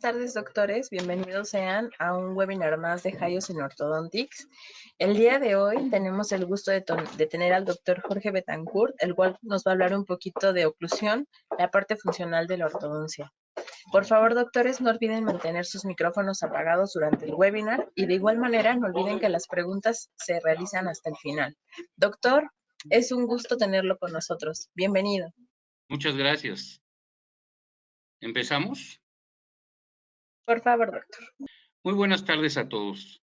tardes, doctores. Bienvenidos sean a un webinar más de Hayos en Orthodontics. El día de hoy tenemos el gusto de tener al doctor Jorge Betancourt, el cual nos va a hablar un poquito de oclusión, la parte funcional de la ortodoncia. Por favor, doctores, no olviden mantener sus micrófonos apagados durante el webinar y de igual manera no olviden que las preguntas se realizan hasta el final. Doctor, es un gusto tenerlo con nosotros. Bienvenido. Muchas gracias. ¿Empezamos? Por favor, doctor. Muy buenas tardes a todos.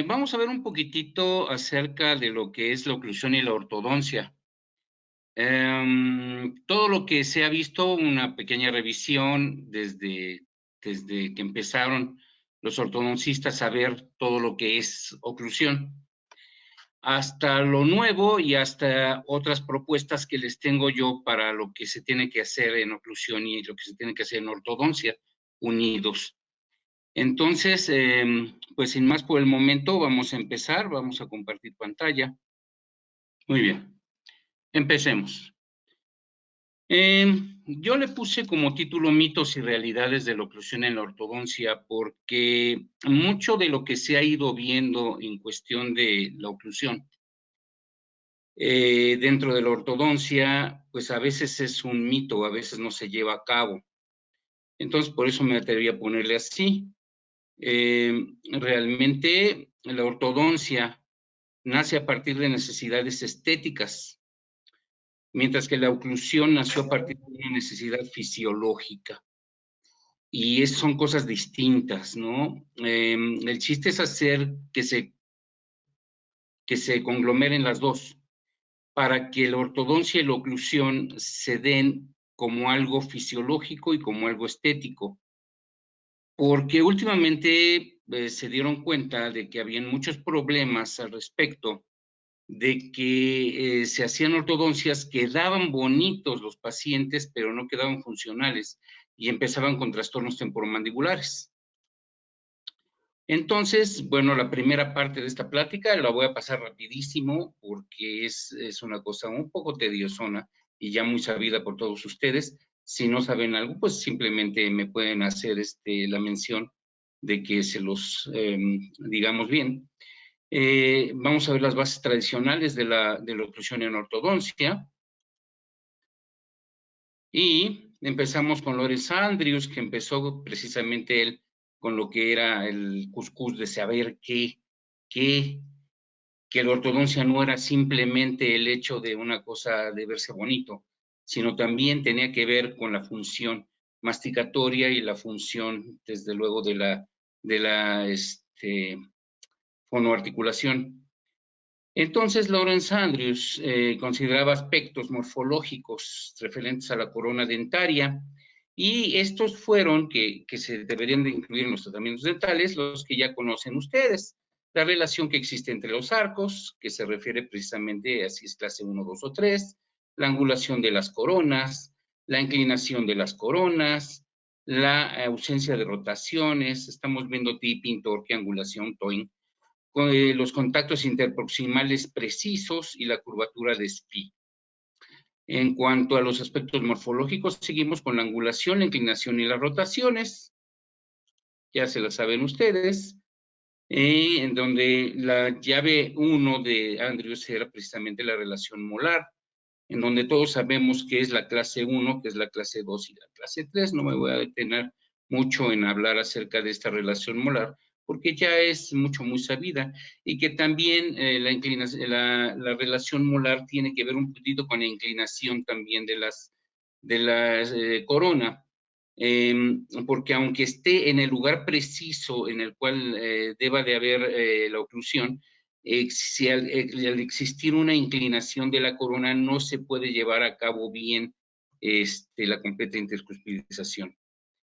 Vamos a ver un poquitito acerca de lo que es la oclusión y la ortodoncia. Todo lo que se ha visto, una pequeña revisión desde que empezaron los ortodoncistas a ver todo lo que es oclusión, hasta lo nuevo y hasta otras propuestas que les tengo yo para lo que se tiene que hacer en oclusión y lo que se tiene que hacer en ortodoncia, unidos. Entonces, pues sin más por el momento, vamos a empezar, vamos a compartir pantalla. Muy bien, empecemos. Yo le puse como título mitos y realidades de la oclusión en la ortodoncia porque mucho de lo que se ha ido viendo en cuestión de la oclusión dentro de la ortodoncia, pues a veces es un mito, a veces no se lleva a cabo. Entonces, por eso me atreví a ponerle así. Realmente la ortodoncia nace a partir de necesidades estéticas, mientras que la oclusión nació a partir de una necesidad fisiológica. Y son cosas distintas, ¿no? El chiste es hacer que se conglomeren las dos, para que la ortodoncia y la oclusión se den como algo fisiológico y como algo estético. Porque últimamente se dieron cuenta de que habían muchos problemas al respecto, de que se hacían ortodoncias, quedaban bonitos los pacientes, pero no quedaban funcionales y empezaban con trastornos temporomandibulares. Entonces, bueno, la primera parte de esta plática la voy a pasar rapidísimo porque es una cosa un poco tediosona y ya muy sabida por todos ustedes. Si no saben algo, pues simplemente me pueden hacer la mención de que se los digamos bien. Vamos a ver las bases tradicionales de la oclusión en ortodoncia. Y empezamos con Lawrence Andrews, que empezó precisamente él con lo que era el cuscús de saber que la ortodoncia no era simplemente el hecho de una cosa de verse bonito, sino también tenía que ver con la función masticatoria y la función, desde luego, de la fonoarticulación. Entonces, Lawrence Andrews consideraba aspectos morfológicos referentes a la corona dentaria y estos fueron que se deberían de incluir en los tratamientos dentales, los que ya conocen ustedes. La relación que existe entre los arcos, que se refiere precisamente a si es clase 1, 2 o 3, la angulación de las coronas, la inclinación de las coronas, la ausencia de rotaciones, estamos viendo tipping, torque, angulación, toing, los contactos interproximales precisos y la curvatura de Spee. En cuanto a los aspectos morfológicos, seguimos con la angulación, la inclinación y las rotaciones. Ya se las saben ustedes. En donde la llave 1 de Andrews era precisamente la relación molar, en donde todos sabemos que es la clase 1, que es la clase 2 y la clase 3. No me voy a detener mucho en hablar acerca de esta relación molar, porque ya es muy sabida, y que también la relación molar tiene que ver un poquito con la inclinación también de la corona, porque aunque esté en el lugar preciso en el cual deba de haber la oclusión, si al existir una inclinación de la corona no se puede llevar a cabo bien la completa intercuspidización.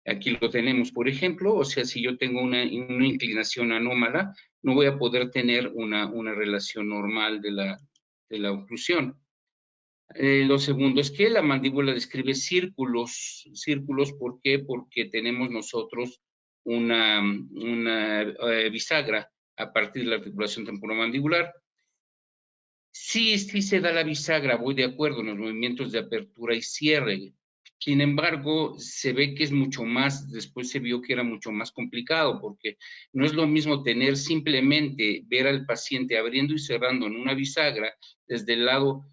Aquí lo tenemos, por ejemplo, o sea, si yo tengo una inclinación anómala, no voy a poder tener una relación normal de la oclusión. Lo segundo es que la mandíbula describe círculos. ¿Círculos por qué? Porque tenemos nosotros una bisagra a partir de la articulación temporomandibular. Sí se da la bisagra, voy de acuerdo, en los movimientos de apertura y cierre, Sin embargo, se ve que es mucho más, después se vio que era mucho más complicado, porque no es lo mismo tener simplemente ver al paciente abriendo y cerrando en una bisagra desde el lado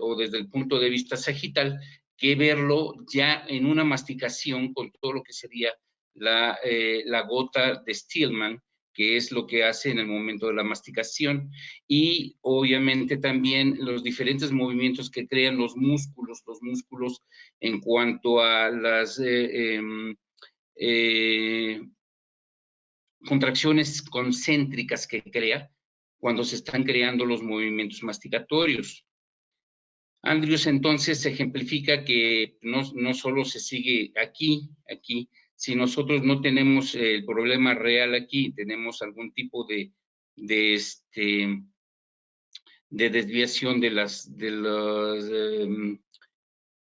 o desde el punto de vista sagital, que verlo ya en una masticación con todo lo que sería la gota de Stillman, que es lo que hace en el momento de la masticación, y obviamente también los diferentes movimientos que crean los músculos en cuanto a las contracciones concéntricas que crea cuando se están creando los movimientos masticatorios. Andrews entonces ejemplifica que no solo se sigue aquí, si nosotros no tenemos el problema real aquí, tenemos algún tipo de desviación de los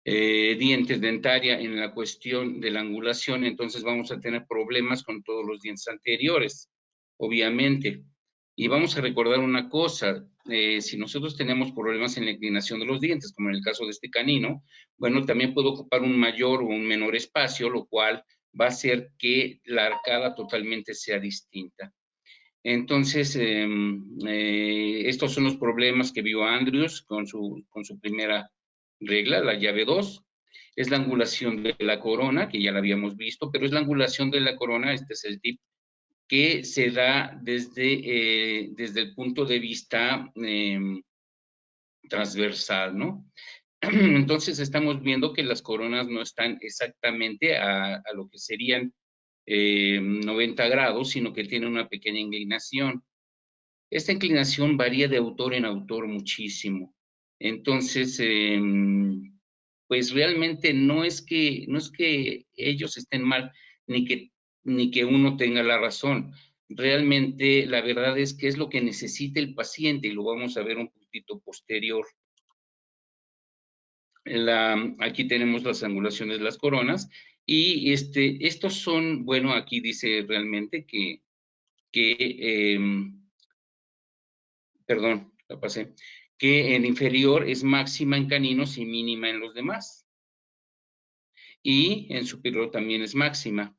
dientes dentaria en la cuestión de la angulación, entonces vamos a tener problemas con todos los dientes anteriores, obviamente. Y vamos a recordar una cosa, si nosotros tenemos problemas en la inclinación de los dientes, como en el caso de este canino, bueno, también puede ocupar un mayor o un menor espacio, lo cual va a hacer que la arcada totalmente sea distinta. Entonces, estos son los problemas que vio Andrews con su primera regla, la llave 2. Es la angulación de la corona, que ya la habíamos visto, pero es la angulación de la corona, este es el tip, que se da desde el punto de vista transversal, ¿no? Entonces estamos viendo que las coronas no están exactamente a lo que serían 90 grados, sino que tienen una pequeña inclinación. Esta inclinación varía de autor en autor muchísimo. Entonces, pues realmente no es que ellos estén mal, ni que uno tenga la razón. Realmente la verdad es que es lo que necesita el paciente y lo vamos a ver un poquito posterior. Aquí tenemos las angulaciones de las coronas y estos son, bueno, aquí dice realmente perdón, la pasé, que en inferior es máxima en caninos y mínima en los demás. Y en superior también es máxima.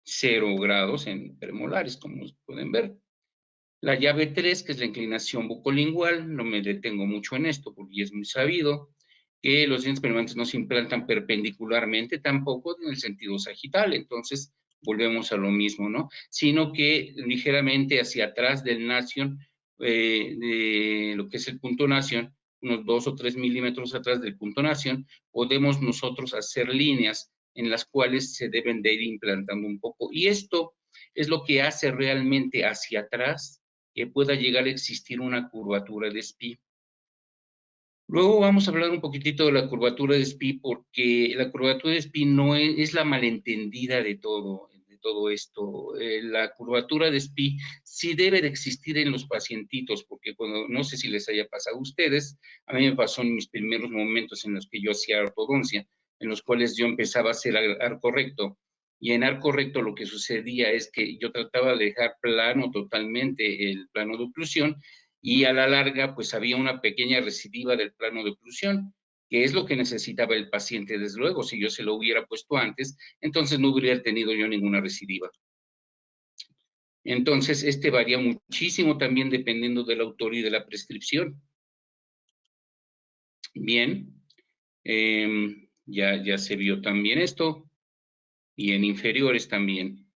0 grados en premolares, como pueden ver. La llave 3, que es la inclinación bucolingual, no me detengo mucho en esto porque ya es muy sabido, que los dientes permanentes no se implantan perpendicularmente tampoco en el sentido sagital, entonces volvemos a lo mismo, ¿no? Sino que ligeramente hacia atrás del nación, de lo que es el punto nación, unos 2 o 3 milímetros atrás del punto nación, podemos nosotros hacer líneas en las cuales se deben de ir implantando un poco. Y esto es lo que hace realmente hacia atrás que pueda llegar a existir una curvatura de SPI. Luego vamos a hablar un poquitito de la curvatura de SPI, porque la curvatura de SPI no es la malentendida de todo esto. La curvatura de SPI sí debe de existir en los pacientitos, porque no sé si les haya pasado a ustedes, a mí me pasó en mis primeros momentos en los que yo hacía ortodoncia, en los cuales yo empezaba a hacer arco recto, y en arco recto lo que sucedía es que yo trataba de dejar plano totalmente el plano de oclusión, y a la larga pues había una pequeña recidiva del plano de oclusión, que es lo que necesitaba el paciente, desde luego. Si yo se lo hubiera puesto antes, entonces no hubiera tenido yo ninguna recidiva. Entonces, varía muchísimo también dependiendo del autor y de la prescripción. Bien, ya se vio también esto, y en inferiores también.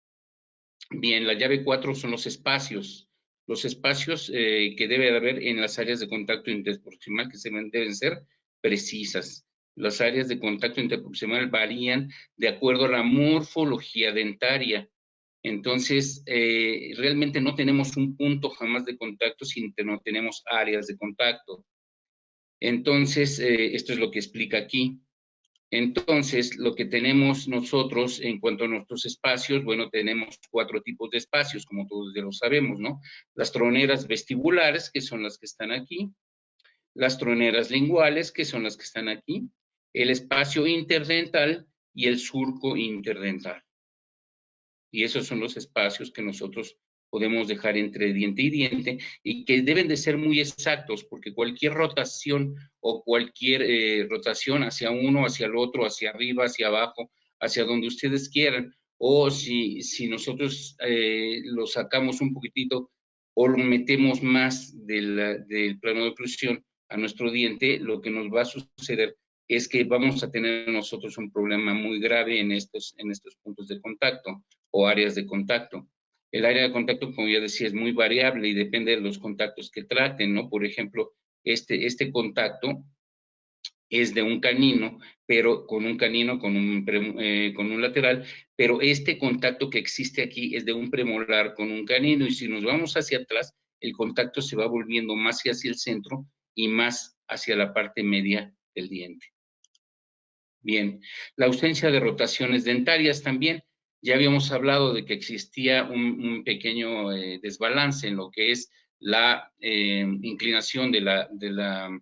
Bien, la llave 4 son los espacios. Los espacios que debe de haber en las áreas de contacto interproximal que deben ser precisas. Las áreas de contacto interproximal varían de acuerdo a la morfología dentaria. Entonces, realmente no tenemos un punto jamás de contacto si no tenemos áreas de contacto. Entonces, esto es lo que explica aquí. Entonces, lo que tenemos nosotros en cuanto a nuestros espacios, bueno, tenemos 4 tipos de espacios, como todos ya lo sabemos, ¿no? Las troneras vestibulares, que son las que están aquí, las troneras linguales, que son las que están aquí, el espacio interdental y el surco interdental. Y esos son los espacios que nosotros podemos dejar entre diente y diente, y que deben de ser muy exactos, porque cualquier rotación o cualquier rotación hacia uno, hacia el otro, hacia arriba, hacia abajo, hacia donde ustedes quieran, o si nosotros lo sacamos un poquitito o lo metemos más del plano de oclusión a nuestro diente, lo que nos va a suceder es que vamos a tener nosotros un problema muy grave en estos puntos de contacto o áreas de contacto. El área de contacto, como ya decía, es muy variable y depende de los contactos que traten, ¿no? Por ejemplo, este contacto es de un canino, pero con un lateral, pero este contacto que existe aquí es de un premolar con un canino, y si nos vamos hacia atrás, el contacto se va volviendo más hacia el centro y más hacia la parte media del diente. Bien, la ausencia de rotaciones dentarias también. Ya habíamos hablado de que existía un pequeño desbalance en lo que es la inclinación de la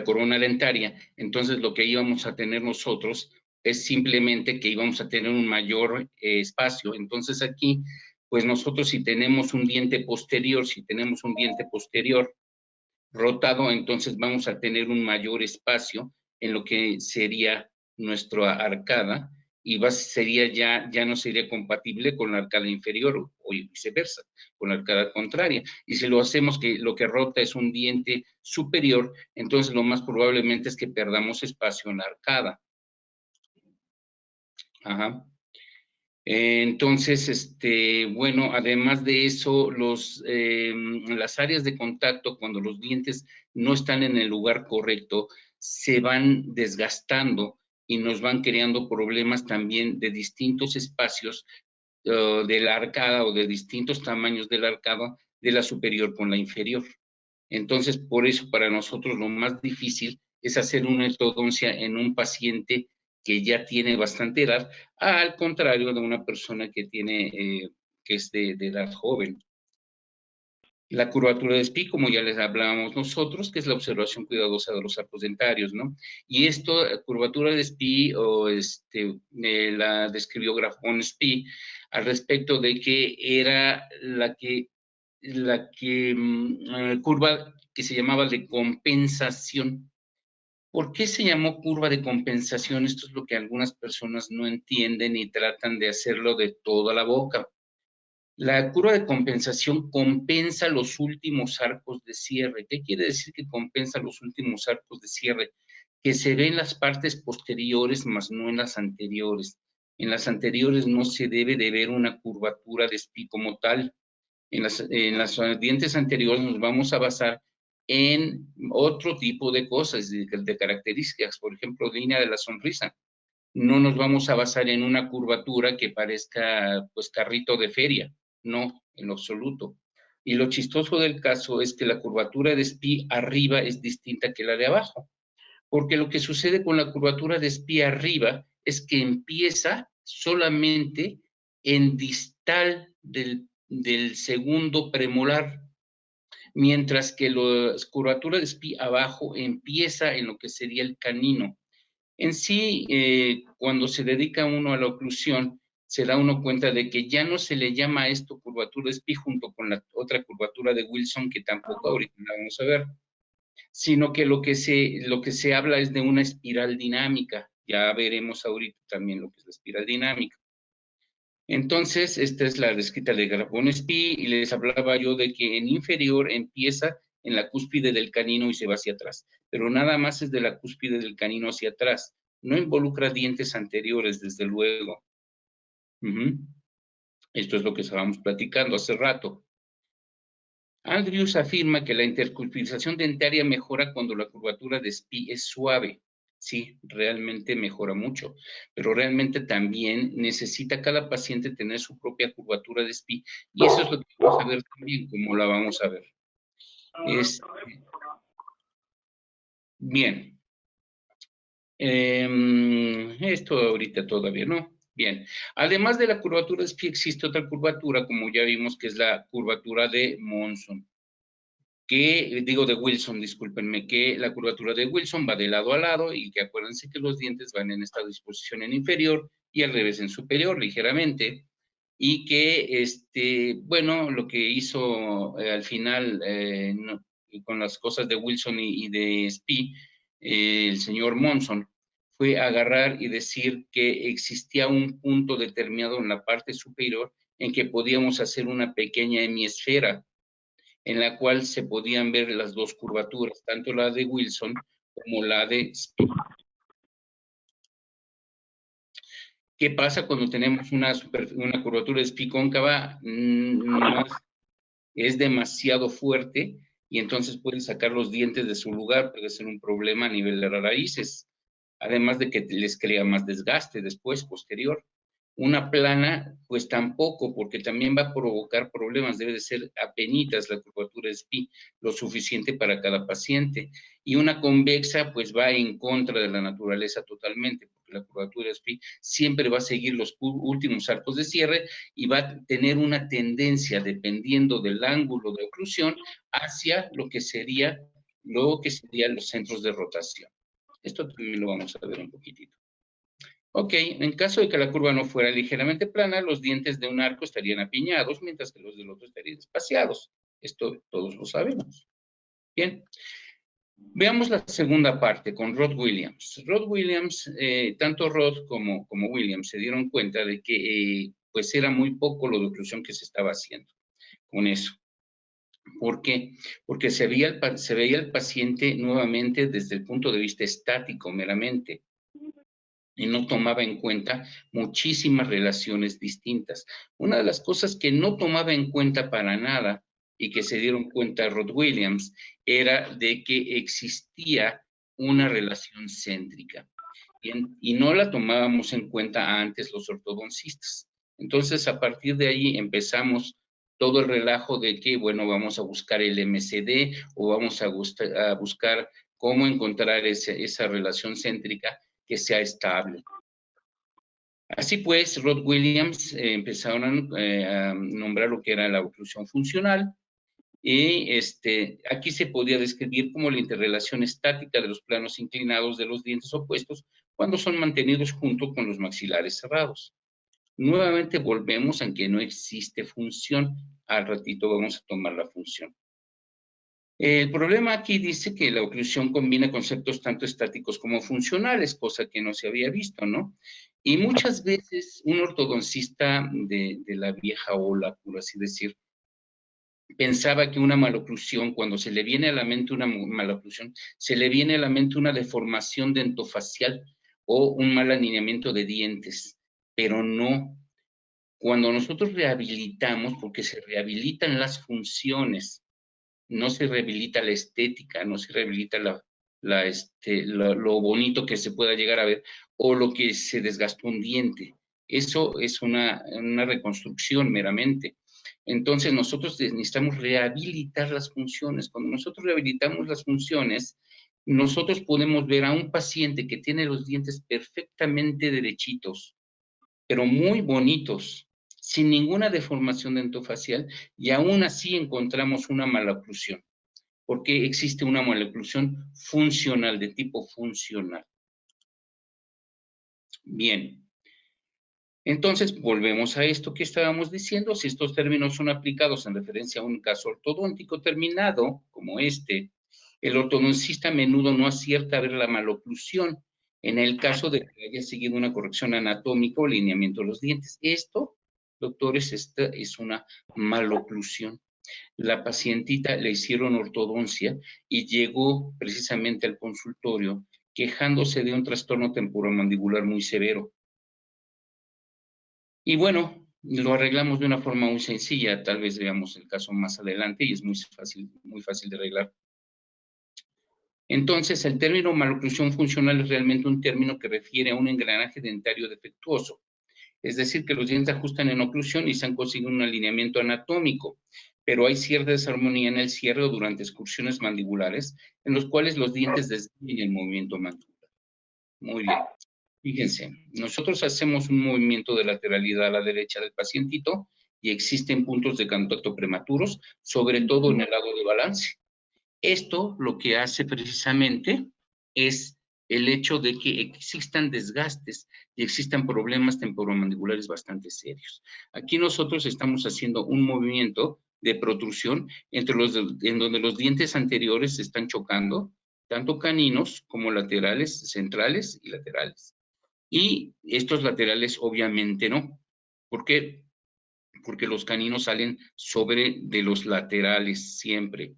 corona dentaria. Entonces, lo que íbamos a tener nosotros es simplemente que íbamos a tener un mayor espacio. Entonces, aquí, pues nosotros si tenemos un diente posterior, rotado, entonces vamos a tener un mayor espacio en lo que sería nuestra arcada, y ya no sería compatible con la arcada inferior o viceversa, con la arcada contraria. Y si lo hacemos que lo que rota es un diente superior, entonces lo más probablemente es que perdamos espacio en la arcada. Ajá. Entonces, bueno, además de eso, las áreas de contacto, cuando los dientes no están en el lugar correcto, se van desgastando y nos van creando problemas también de distintos espacios de la arcada, o de distintos tamaños de la arcada, de la superior con la inferior. Entonces, por eso para nosotros lo más difícil es hacer una ortodoncia en un paciente que ya tiene bastante edad, al contrario de una persona que es de edad joven. La curvatura de Spee, como ya les hablábamos nosotros, que es la observación cuidadosa de los arcos dentarios, ¿no? Y esto, curvatura de Spee, la describió Grafón Spee, al respecto de que era curva que se llamaba de compensación. ¿Por qué se llamó curva de compensación? Esto es lo que algunas personas no entienden y tratan de hacerlo de toda la boca. La curva de compensación compensa los últimos arcos de cierre. ¿Qué quiere decir que compensa los últimos arcos de cierre? Que se ven las partes posteriores, más no en las anteriores. En las anteriores no se debe de ver una curvatura de Spee como tal. En las dientes anteriores nos vamos a basar en otro tipo de cosas, de características, por ejemplo, línea de la sonrisa. No nos vamos a basar en una curvatura que parezca, pues, carrito de feria, no, en lo absoluto. Y lo chistoso del caso es que la curvatura de Spee arriba es distinta que la de abajo, porque lo que sucede con la curvatura de Spee arriba es que empieza solamente en distal del segundo premolar, mientras que la curvatura de Spee abajo empieza en lo que sería el canino. En sí, cuando se dedica uno a la oclusión, se da uno cuenta de que ya no se le llama a esto curvatura de Spee junto con la otra curvatura de Wilson, que tampoco ahorita la vamos a ver, sino que lo que se habla es de una espiral dinámica. Ya veremos ahorita también lo que es la espiral dinámica. Entonces, esta es la descrita de Grafón-Spee, y les hablaba yo de que en inferior empieza en la cúspide del canino y se va hacia atrás, pero nada más es de la cúspide del canino hacia atrás. No involucra dientes anteriores, desde luego. Esto es lo que estábamos platicando hace rato. Andrews afirma que la intercuspización dentaria mejora cuando la curvatura de Spee es suave. Sí, realmente mejora mucho, pero realmente también necesita cada paciente tener su propia curvatura de Spee, y eso es lo que vamos a ver también, como la vamos a ver. Bien. Esto ahorita todavía no. Bien. Además de la curvatura de Spee, existe otra curvatura, como ya vimos, que es la curvatura de Monson. De Wilson, discúlpenme, que la curvatura de Wilson va de lado a lado, y que acuérdense que los dientes van en esta disposición en inferior y al revés en superior, ligeramente. y que, bueno, lo que hizo al final con las cosas de Wilson y de Spee, el señor Monson, fue agarrar y decir que existía un punto determinado en la parte superior en que podíamos hacer una pequeña hemisfera en la cual se podían ver las dos curvaturas, tanto la de Wilson como la de Spee. ¿Qué pasa cuando tenemos una curvatura de Spee cóncava? Es demasiado fuerte y entonces puede sacar los dientes de su lugar, puede ser un problema a nivel de las raíces, además de que les crea más desgaste después, posterior. Una plana, pues tampoco, porque también va a provocar problemas, debe de ser apenitas la curvatura de Spee, lo suficiente para cada paciente. Y una convexa, pues va en contra de la naturaleza totalmente, porque la curvatura de Spee siempre va a seguir los últimos arcos de cierre y va a tener una tendencia, dependiendo del ángulo de oclusión, hacia lo que serían los centros de rotación. Esto también lo vamos a ver un poquitito. Ok, en caso de que la curva no fuera ligeramente plana, los dientes de un arco estarían apiñados, mientras que los del otro estarían espaciados. Esto todos lo sabemos. Bien, veamos la segunda parte con Rod Williams. Rod Williams, tanto Rod como Williams se dieron cuenta de que pues era muy poco la oclusión que se estaba haciendo con eso. ¿Por qué? Porque se veía el paciente nuevamente desde el punto de vista estático meramente y no tomaba en cuenta muchísimas relaciones distintas. Una de las cosas que no tomaba en cuenta para nada y que se dieron cuenta Rod Williams era de que existía una relación céntrica y no la tomábamos en cuenta antes los ortodoncistas. Entonces, a partir de ahí empezamos todo el relajo de que, bueno, vamos a buscar el MCD o vamos a buscar cómo encontrar esa relación céntrica que sea estable. Así pues, Rod Williams empezaron a nombrar lo que era la oclusión funcional y aquí se podía describir como la interrelación estática de los planos inclinados de los dientes opuestos cuando son mantenidos junto con los maxilares cerrados. Nuevamente volvemos a que no existe función. Al ratito vamos a tomar la función. El problema aquí dice que la oclusión combina conceptos tanto estáticos como funcionales, cosa que no se había visto, ¿no? Y muchas veces un ortodoncista de la vieja ola, por así decir, pensaba que una maloclusión, cuando se le viene a la mente una maloclusión, se le viene a la mente una deformación dentofacial o un mal alineamiento de dientes, pero no. Cuando nosotros rehabilitamos, porque se rehabilitan las funciones, no se rehabilita la estética, no se rehabilita lo bonito que se pueda llegar a ver o lo que se desgastó un diente. Eso es una reconstrucción meramente. Entonces nosotros necesitamos rehabilitar las funciones. Cuando nosotros rehabilitamos las funciones, nosotros podemos ver a un paciente que tiene los dientes perfectamente derechitos, pero muy bonitos, sin ninguna deformación dentofacial, y aún así encontramos una maloclusión, porque existe una maloclusión funcional, de tipo funcional. Bien. Entonces, volvemos a esto que estábamos diciendo. Si estos términos son aplicados en referencia a un caso ortodóntico terminado, como este, el ortodoncista a menudo no acierta a ver la maloclusión en el caso de que haya seguido una corrección anatómica o alineamiento de los dientes. Esto, doctores, esta es una maloclusión. La pacientita le hicieron ortodoncia y llegó precisamente al consultorio quejándose de un trastorno temporomandibular muy severo. Y bueno, lo arreglamos de una forma muy sencilla, tal vez veamos el caso más adelante y es muy fácil de arreglar. Entonces, el término maloclusión funcional es realmente un término que refiere a un engranaje dentario defectuoso. Es decir, que los dientes ajustan en oclusión y se han conseguido un alineamiento anatómico, pero hay cierta desarmonía en el cierre o durante excursiones mandibulares, en los cuales los dientes desvían el movimiento mandibular. Muy bien. Fíjense, nosotros hacemos un movimiento de lateralidad a la derecha del pacientito y existen puntos de contacto prematuros, sobre todo en el lado de balance. Esto lo que hace precisamente es el hecho de que existan desgastes y existan problemas temporomandibulares bastante serios. Aquí nosotros estamos haciendo un movimiento de protrusión en donde los dientes anteriores se están chocando, tanto caninos como laterales, centrales y laterales. Y estos laterales obviamente no. ¿Por qué? Porque los caninos salen sobre de los laterales siempre.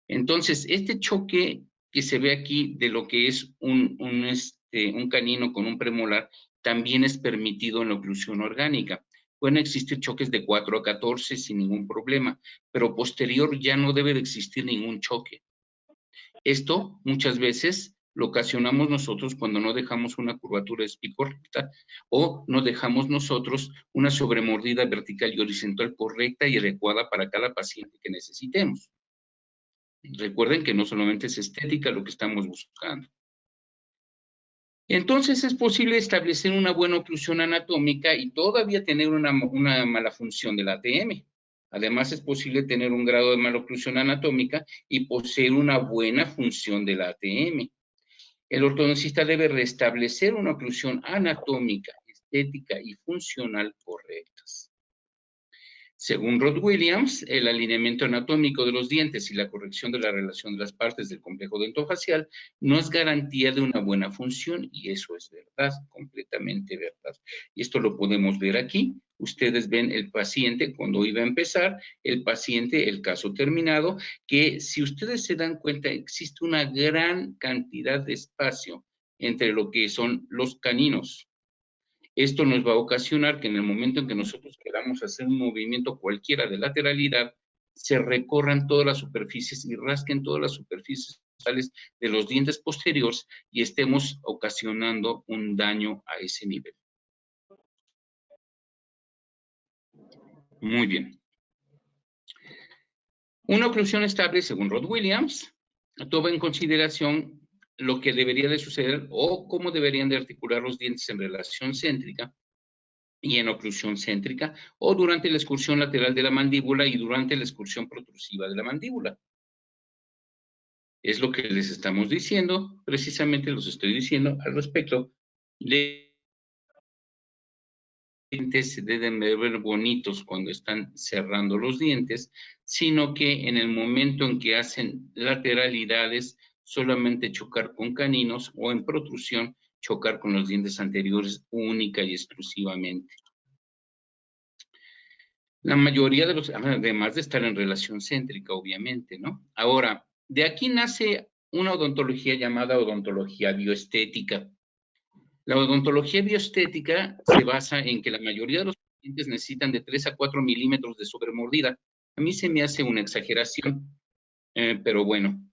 Entonces, este choque que se ve aquí de lo que es un canino con un premolar también es permitido en la oclusión orgánica. Pueden existir choques de 4 a 14 sin ningún problema, pero posterior ya no debe de existir ningún choque. Esto muchas veces lo ocasionamos nosotros cuando no dejamos una curvatura espicorrecta o no dejamos nosotros una sobremordida vertical y horizontal correcta y adecuada para cada paciente que necesitemos. Recuerden que no solamente es estética lo que estamos buscando. Entonces es posible establecer una buena oclusión anatómica y todavía tener una mala función del ATM. Además es posible tener un grado de maloclusión anatómica y poseer una buena función del ATM. El ortodoncista debe restablecer una oclusión anatómica, estética y funcional correctas. Según Rod Williams, el alineamiento anatómico de los dientes y la corrección de la relación de las partes del complejo dentofacial no es garantía de una buena función, y eso es verdad, completamente verdad. Y esto lo podemos ver aquí. Ustedes ven el paciente cuando iba a empezar, el paciente, el caso terminado, que si ustedes se dan cuenta, existe una gran cantidad de espacio entre lo que son los caninos. Esto nos va a ocasionar que en el momento en que nosotros queramos hacer un movimiento cualquiera de lateralidad, se recorran todas las superficies y rasquen todas las superficies de los dientes posteriores y estemos ocasionando un daño a ese nivel. Muy bien. Una oclusión estable, según Rod Williams, toma en consideración lo que debería de suceder o cómo deberían de articular los dientes en relación céntrica y en oclusión céntrica, o durante la excursión lateral de la mandíbula y durante la excursión protrusiva de la mandíbula. Es lo que les estamos diciendo, precisamente los estoy diciendo al respecto de dientes se deben de ver bonitos cuando están cerrando los dientes, sino que en el momento en que hacen lateralidades, solamente chocar con caninos o en protrusión, chocar con los dientes anteriores única y exclusivamente. La mayoría de los, además de estar en relación céntrica, obviamente, ¿no? Ahora, de aquí nace una odontología llamada odontología bioestética. La odontología bioestética se basa en que la mayoría de los pacientes necesitan de 3 a 4 milímetros de sobremordida. A mí se me hace una exageración, pero bueno,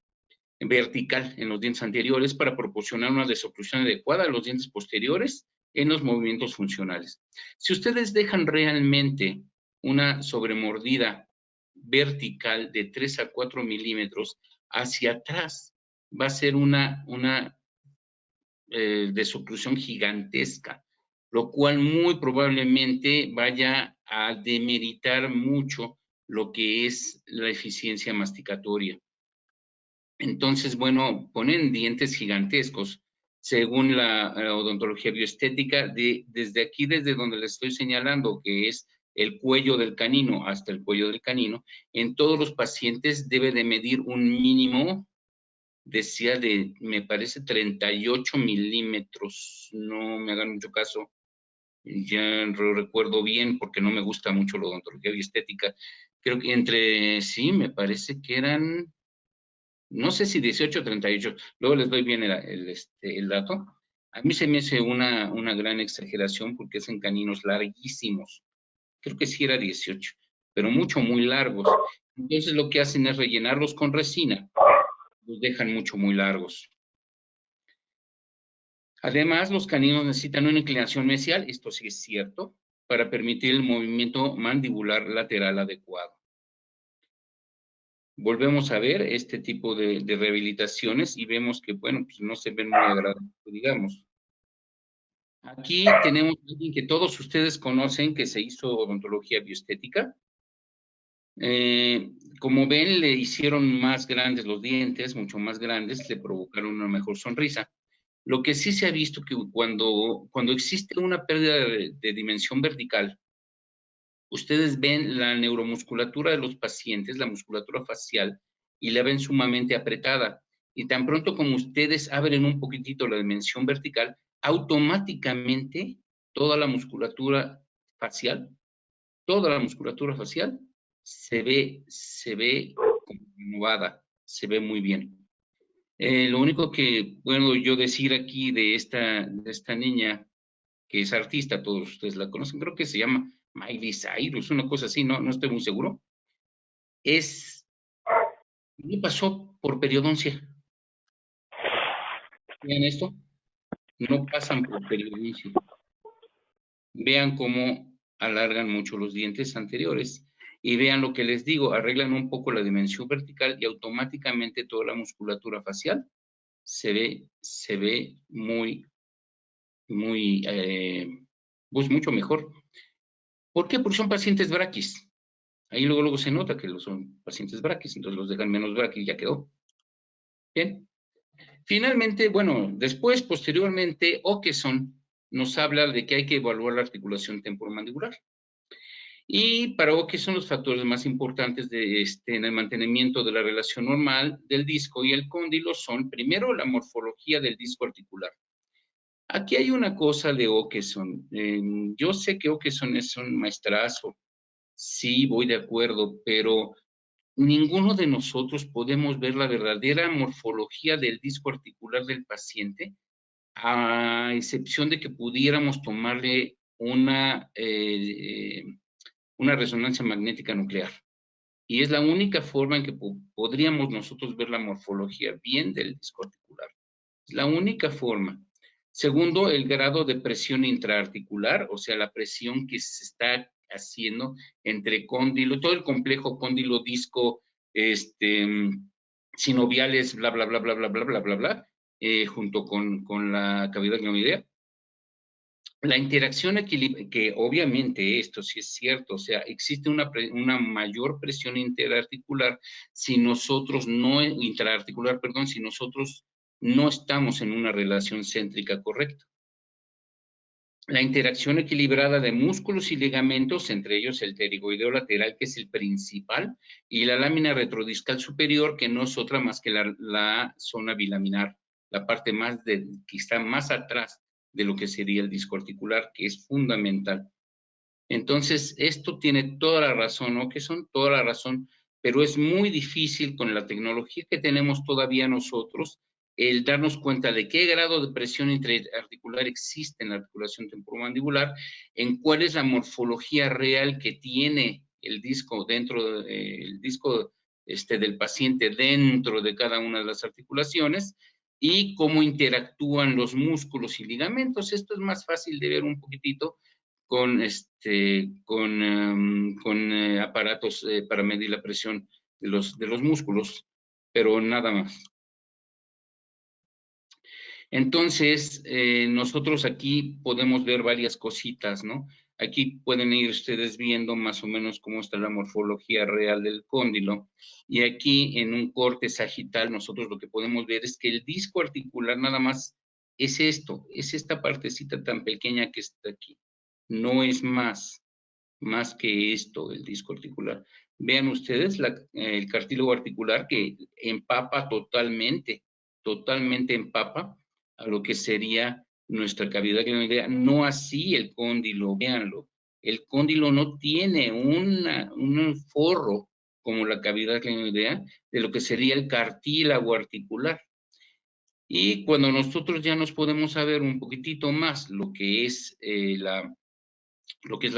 vertical en los dientes anteriores para proporcionar una desoclusión adecuada a los dientes posteriores en los movimientos funcionales. Si ustedes dejan realmente una sobremordida vertical de 3 a 4 milímetros hacia atrás, va a ser una desoclusión gigantesca, lo cual muy probablemente vaya a demeritar mucho lo que es la eficiencia masticatoria. Entonces, bueno, ponen dientes gigantescos, según la odontología bioestética, desde aquí, desde donde les estoy señalando, que es el cuello del canino hasta el cuello del canino, en todos los pacientes debe de medir un mínimo, decía me parece 38 milímetros, no me hagan mucho caso, ya lo recuerdo bien porque no me gusta mucho la odontología bioestética, creo que sí, me parece que eran, no sé si 18 o 38, luego les doy bien el dato. A mí se me hace una gran exageración porque son caninos larguísimos. Creo que sí era 18, pero muy largos. Entonces lo que hacen es rellenarlos con resina, los dejan muy largos. Además, los caninos necesitan una inclinación mesial, esto sí es cierto, para permitir el movimiento mandibular lateral adecuado. Volvemos a ver este tipo de rehabilitaciones y vemos que, bueno, pues no se ven muy agradables, digamos. Aquí tenemos a alguien que todos ustedes conocen que se hizo odontología bioestética. Como ven, le hicieron más grandes los dientes, mucho más grandes, le provocaron una mejor sonrisa. Lo que sí se ha visto que cuando existe una pérdida de dimensión vertical, ustedes ven la neuromusculatura de los pacientes, la musculatura facial, y la ven sumamente apretada. Y tan pronto como ustedes abren un poquitito la dimensión vertical, automáticamente toda la musculatura facial, toda la musculatura facial se ve como renovada, se ve muy bien. Lo único que puedo yo decir aquí de esta niña, que es artista, todos ustedes la conocen, creo que se llama Miley Cyrus, una cosa así, no estoy muy seguro, me pasó por periodoncia. Vean esto, no pasan por periodoncia. Vean cómo alargan mucho los dientes anteriores y vean lo que les digo, arreglan un poco la dimensión vertical y automáticamente toda la musculatura facial se ve muy, muy, pues mucho mejor. ¿Por qué? Porque son pacientes braquis. Ahí luego se nota que son pacientes braquis, entonces los dejan menos braquis y ya quedó. Bien. Finalmente, bueno, después, posteriormente, Okeson nos habla de que hay que evaluar la articulación temporomandibular. Y para Okeson los factores más importantes en el mantenimiento de la relación normal del disco y el cóndilo son, primero, la morfología del disco articular. Aquí hay una cosa de Okeson. Yo sé que Okeson es un maestrazo, sí, voy de acuerdo, pero ninguno de nosotros podemos ver la verdadera morfología del disco articular del paciente, a excepción de que pudiéramos tomarle una resonancia magnética nuclear. Y es la única forma en que podríamos nosotros ver la morfología bien del disco articular. Es la única forma. Segundo, el grado de presión intraarticular, o sea, la presión que se está haciendo entre cóndilo, todo el complejo cóndilo, disco, sinoviales, bla, bla, bla, bla, bla, bla, bla, bla, bla, junto con la cavidad glenoidea. La interacción que obviamente esto sí es cierto, o sea, existe una mayor presión interarticular si nosotros no, intraarticular, perdón, si nosotros no estamos en una relación céntrica correcta. La interacción equilibrada de músculos y ligamentos, entre ellos el pterigoideo lateral, que es el principal, y la lámina retrodiscal superior, que no es otra más que la zona bilaminar, la parte que está más atrás de lo que sería el disco articular, que es fundamental. Entonces, esto tiene toda la razón, ¿no? Que son toda la razón, pero es muy difícil con la tecnología que tenemos todavía nosotros, el darnos cuenta de qué grado de presión interarticular existe en la articulación temporomandibular, en cuál es la morfología real que tiene el disco dentro del disco del paciente dentro de cada una de las articulaciones y cómo interactúan los músculos y ligamentos. Esto es más fácil de ver un poquitito con aparatos para medir la presión de los músculos, pero nada más. Entonces, nosotros aquí podemos ver varias cositas, ¿no? Aquí pueden ir ustedes viendo más o menos cómo está la morfología real del cóndilo. Y aquí en un corte sagital nosotros lo que podemos ver es que el disco articular nada más es esto, es esta partecita tan pequeña que está aquí. No es más que esto, el disco articular. Vean ustedes el cartílago articular que empapa totalmente empapa a lo que sería nuestra cavidad glenoidea, no así el cóndilo, véanlo. El cóndilo no tiene un forro como la cavidad glenoidea de lo que sería el cartílago articular. Y cuando nosotros ya nos podemos saber un poquitito más lo que es la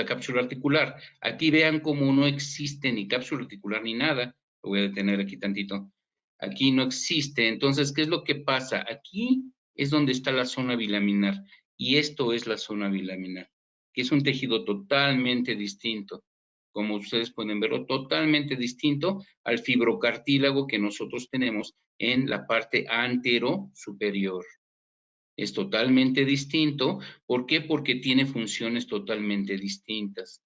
cápsula articular. Aquí vean cómo no existe ni cápsula articular ni nada. Lo voy a detener aquí tantito. Aquí no existe. Entonces, ¿qué es lo que pasa? Aquí es donde está la zona bilaminar y esto es la zona bilaminar, que es un tejido totalmente distinto. Como ustedes pueden verlo, totalmente distinto al fibrocartílago que nosotros tenemos en la parte antero superior. Es totalmente distinto. ¿Por qué? Porque tiene funciones totalmente distintas.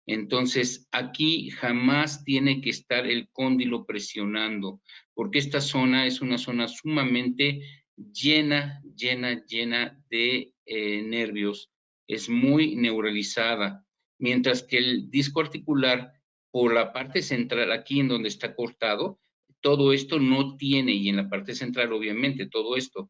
Entonces, aquí jamás tiene que estar el cóndilo presionando, porque esta zona es una zona sumamente llena de nervios, es muy neuralizada, mientras que el disco articular, por la parte central, aquí en donde está cortado, todo esto no tiene, y en la parte central, obviamente, todo esto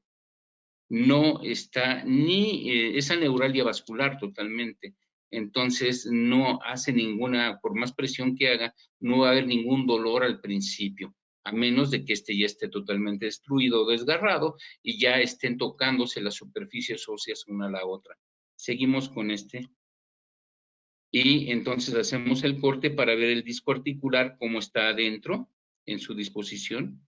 no está ni esa neuralgia vascular totalmente. Entonces, no hace ninguna, por más presión que haga, no va a haber ningún dolor al principio, a menos de que este ya esté totalmente destruido o desgarrado y ya estén tocándose las superficies óseas una a la otra. Seguimos con este. Y entonces hacemos el corte para ver el disco articular, cómo está adentro, en su disposición.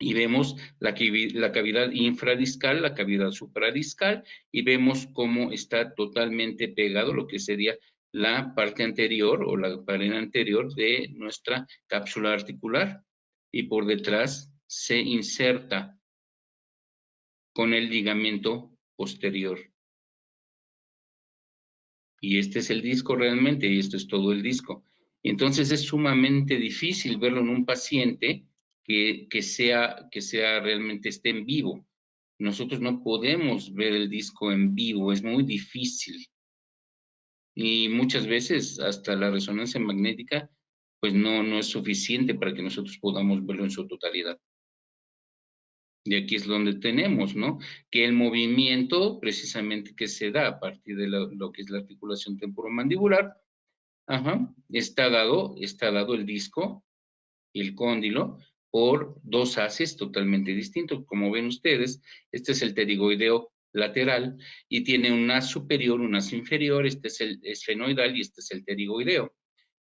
Y vemos la cavidad infradiscal, la cavidad supradiscal, y vemos cómo está totalmente pegado lo que sería la parte anterior o la pared anterior de nuestra cápsula articular. Y por detrás se inserta con el ligamento posterior. Y este es el disco realmente, y esto es todo el disco. Entonces es sumamente difícil verlo en un paciente que sea realmente esté en vivo. Nosotros no podemos ver el disco en vivo, es muy difícil. Y muchas veces hasta la resonancia magnética pues no es suficiente para que nosotros podamos verlo en su totalidad. Y aquí es donde tenemos, ¿no? Que el movimiento precisamente que se da a partir de lo que es la articulación temporomandibular, está dado el disco y el cóndilo por dos haces totalmente distintos. Como ven ustedes, este es el pterigoideo lateral y tiene un haz superior, un haz inferior, este es el esfenoidal y este es el pterigoideo,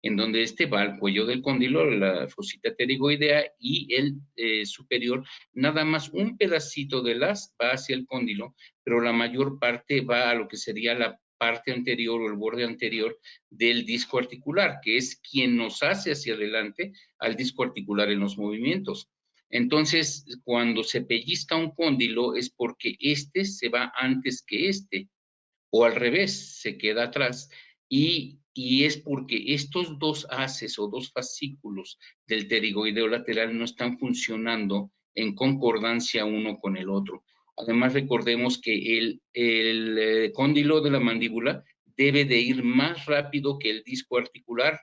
en donde este va al cuello del cóndilo, la fosita pterigoidea, y el superior, nada más un pedacito del haz va hacia el cóndilo, pero la mayor parte va a lo que sería la parte anterior o el borde anterior del disco articular, que es quien nos hace hacia adelante al disco articular en los movimientos. Entonces, cuando se pellizca un cóndilo es porque este se va antes que este, o al revés, se queda atrás, y es porque estos dos haces o dos fascículos del pterigoideo lateral no están funcionando en concordancia uno con el otro. Además, recordemos que el cóndilo de la mandíbula debe de ir más rápido que el disco articular,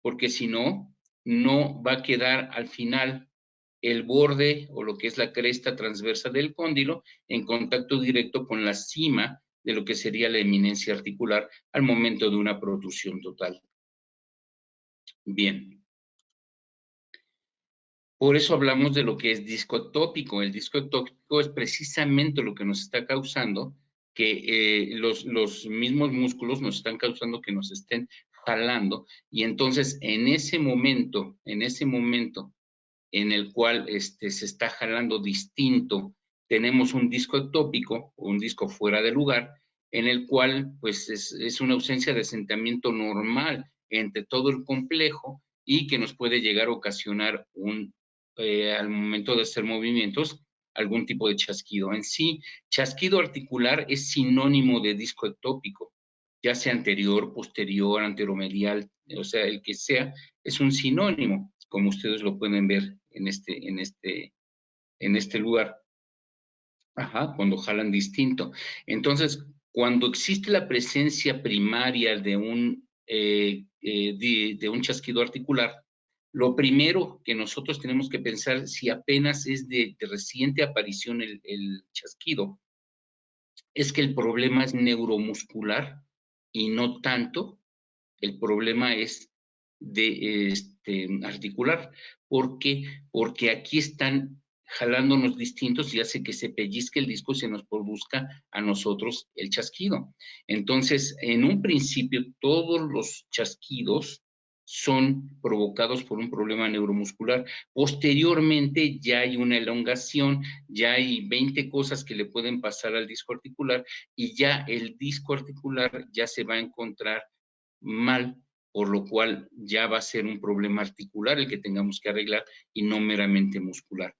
porque si no, no va a quedar al final el borde o lo que es la cresta transversa del cóndilo en contacto directo con la cima de lo que sería la eminencia articular al momento de una protrusión total. Bien. Por eso hablamos de lo que es disco ectópico. El disco ectópico es precisamente lo que nos está causando que los mismos músculos nos están causando que nos estén jalando, y entonces en ese momento en el cual se está jalando distinto, tenemos un disco ectópico o un disco fuera de lugar, en el cual pues es una ausencia de asentamiento normal entre todo el complejo y que nos puede llegar a ocasionar al momento de hacer movimientos, algún tipo de chasquido. En sí, chasquido articular es sinónimo de disco ectópico, ya sea anterior, posterior, anteromedial, o sea, el que sea, es un sinónimo, como ustedes lo pueden ver en este lugar. Cuando jalan distinto. Entonces, cuando existe la presencia primaria de un chasquido articular, lo primero que nosotros tenemos que pensar, si apenas es de reciente aparición el chasquido, es que el problema es neuromuscular y no tanto el problema es de articular. ¿Por qué? Porque aquí están jalándonos distintos y hace que se pellizque el disco y se nos produzca a nosotros el chasquido. Entonces, en un principio, todos los chasquidos son provocados por un problema neuromuscular. Posteriormente ya hay una elongación, ya hay 20 cosas que le pueden pasar al disco articular, y ya el disco articular ya se va a encontrar mal, por lo cual ya va a ser un problema articular el que tengamos que arreglar y no meramente muscular.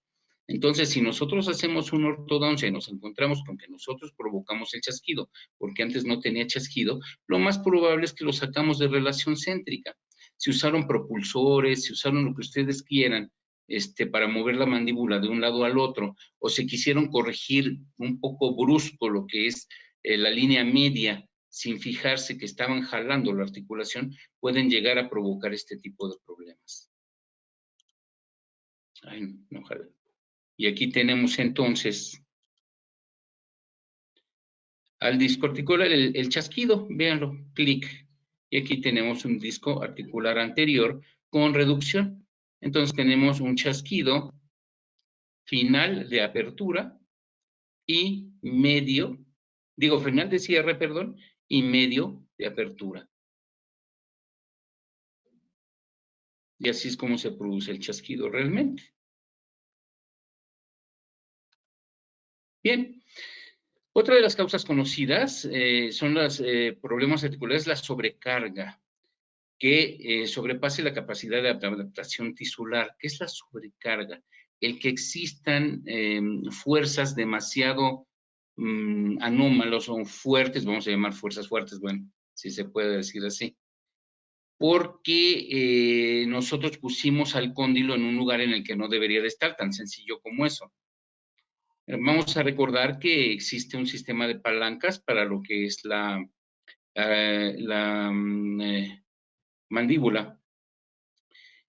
Entonces, si nosotros hacemos una ortodoncia y nos encontramos con que nosotros provocamos el chasquido, porque antes no tenía chasquido, lo más probable es que lo sacamos de relación céntrica. Si usaron propulsores, si usaron lo que ustedes quieran, para mover la mandíbula de un lado al otro, o se quisieron corregir un poco brusco lo que es la línea media, sin fijarse que estaban jalando la articulación, pueden llegar a provocar este tipo de problemas. Ay, no jala. Y aquí tenemos entonces al disco articular, el chasquido, véanlo, clic. Y aquí tenemos un disco articular anterior con reducción. Entonces tenemos un chasquido final de apertura y medio, digo final de cierre, perdón, y medio de apertura. Y así es como se produce el chasquido realmente. Bien, otra de las causas conocidas son los problemas articulares, la sobrecarga, que sobrepase la capacidad de adaptación tisular. ¿Qué es la sobrecarga? El que existan fuerzas demasiado anómalos o fuertes, vamos a llamar fuerzas fuertes, bueno, si se puede decir así, porque nosotros pusimos al cóndilo en un lugar en el que no debería de estar, tan sencillo como eso. Vamos a recordar que existe un sistema de palancas para lo que es la mandíbula.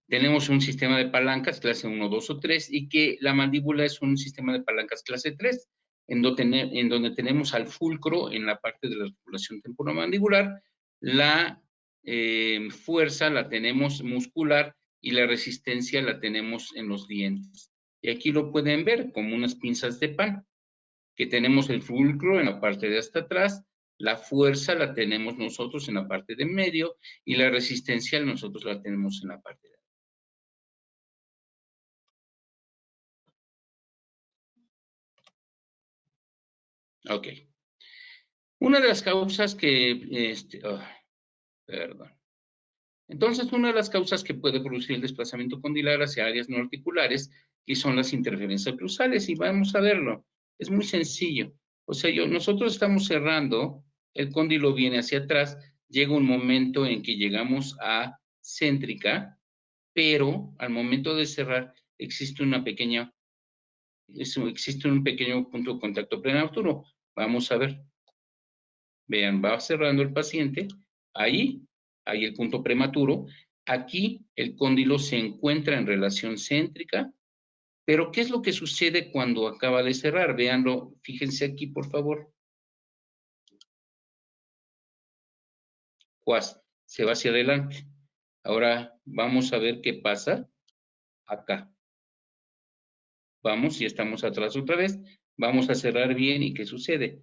Tenemos un sistema de palancas clase 1, 2 o 3 y que la mandíbula es un sistema de palancas clase 3, en donde tenemos al fulcro en la parte de la articulación temporomandibular, la fuerza la tenemos muscular y la resistencia la tenemos en los dientes. Y aquí lo pueden ver como unas pinzas de pan, que tenemos el fulcro en la parte de hasta atrás, la fuerza la tenemos nosotros en la parte de medio y la resistencia nosotros la tenemos en la parte de atrás. Ok. Una de las causas que, perdón. Entonces, una de las causas que puede producir el desplazamiento condilar hacia áreas no articulares, que son las interferencias cruzales, y vamos a verlo. Es muy sencillo. O sea, nosotros estamos cerrando, el cóndilo viene hacia atrás, llega un momento en que llegamos a céntrica, pero al momento de cerrar existe un pequeño punto de contacto prematuro. Vamos a ver. Vean, va cerrando el paciente, ahí hay el punto prematuro, aquí el cóndilo se encuentra en relación céntrica, pero ¿qué es lo que sucede cuando acaba de cerrar? Veanlo, fíjense aquí, por favor. Cuas, se va hacia adelante. Ahora vamos a ver qué pasa acá. Vamos, y estamos atrás otra vez. Vamos a cerrar bien, ¿y qué sucede?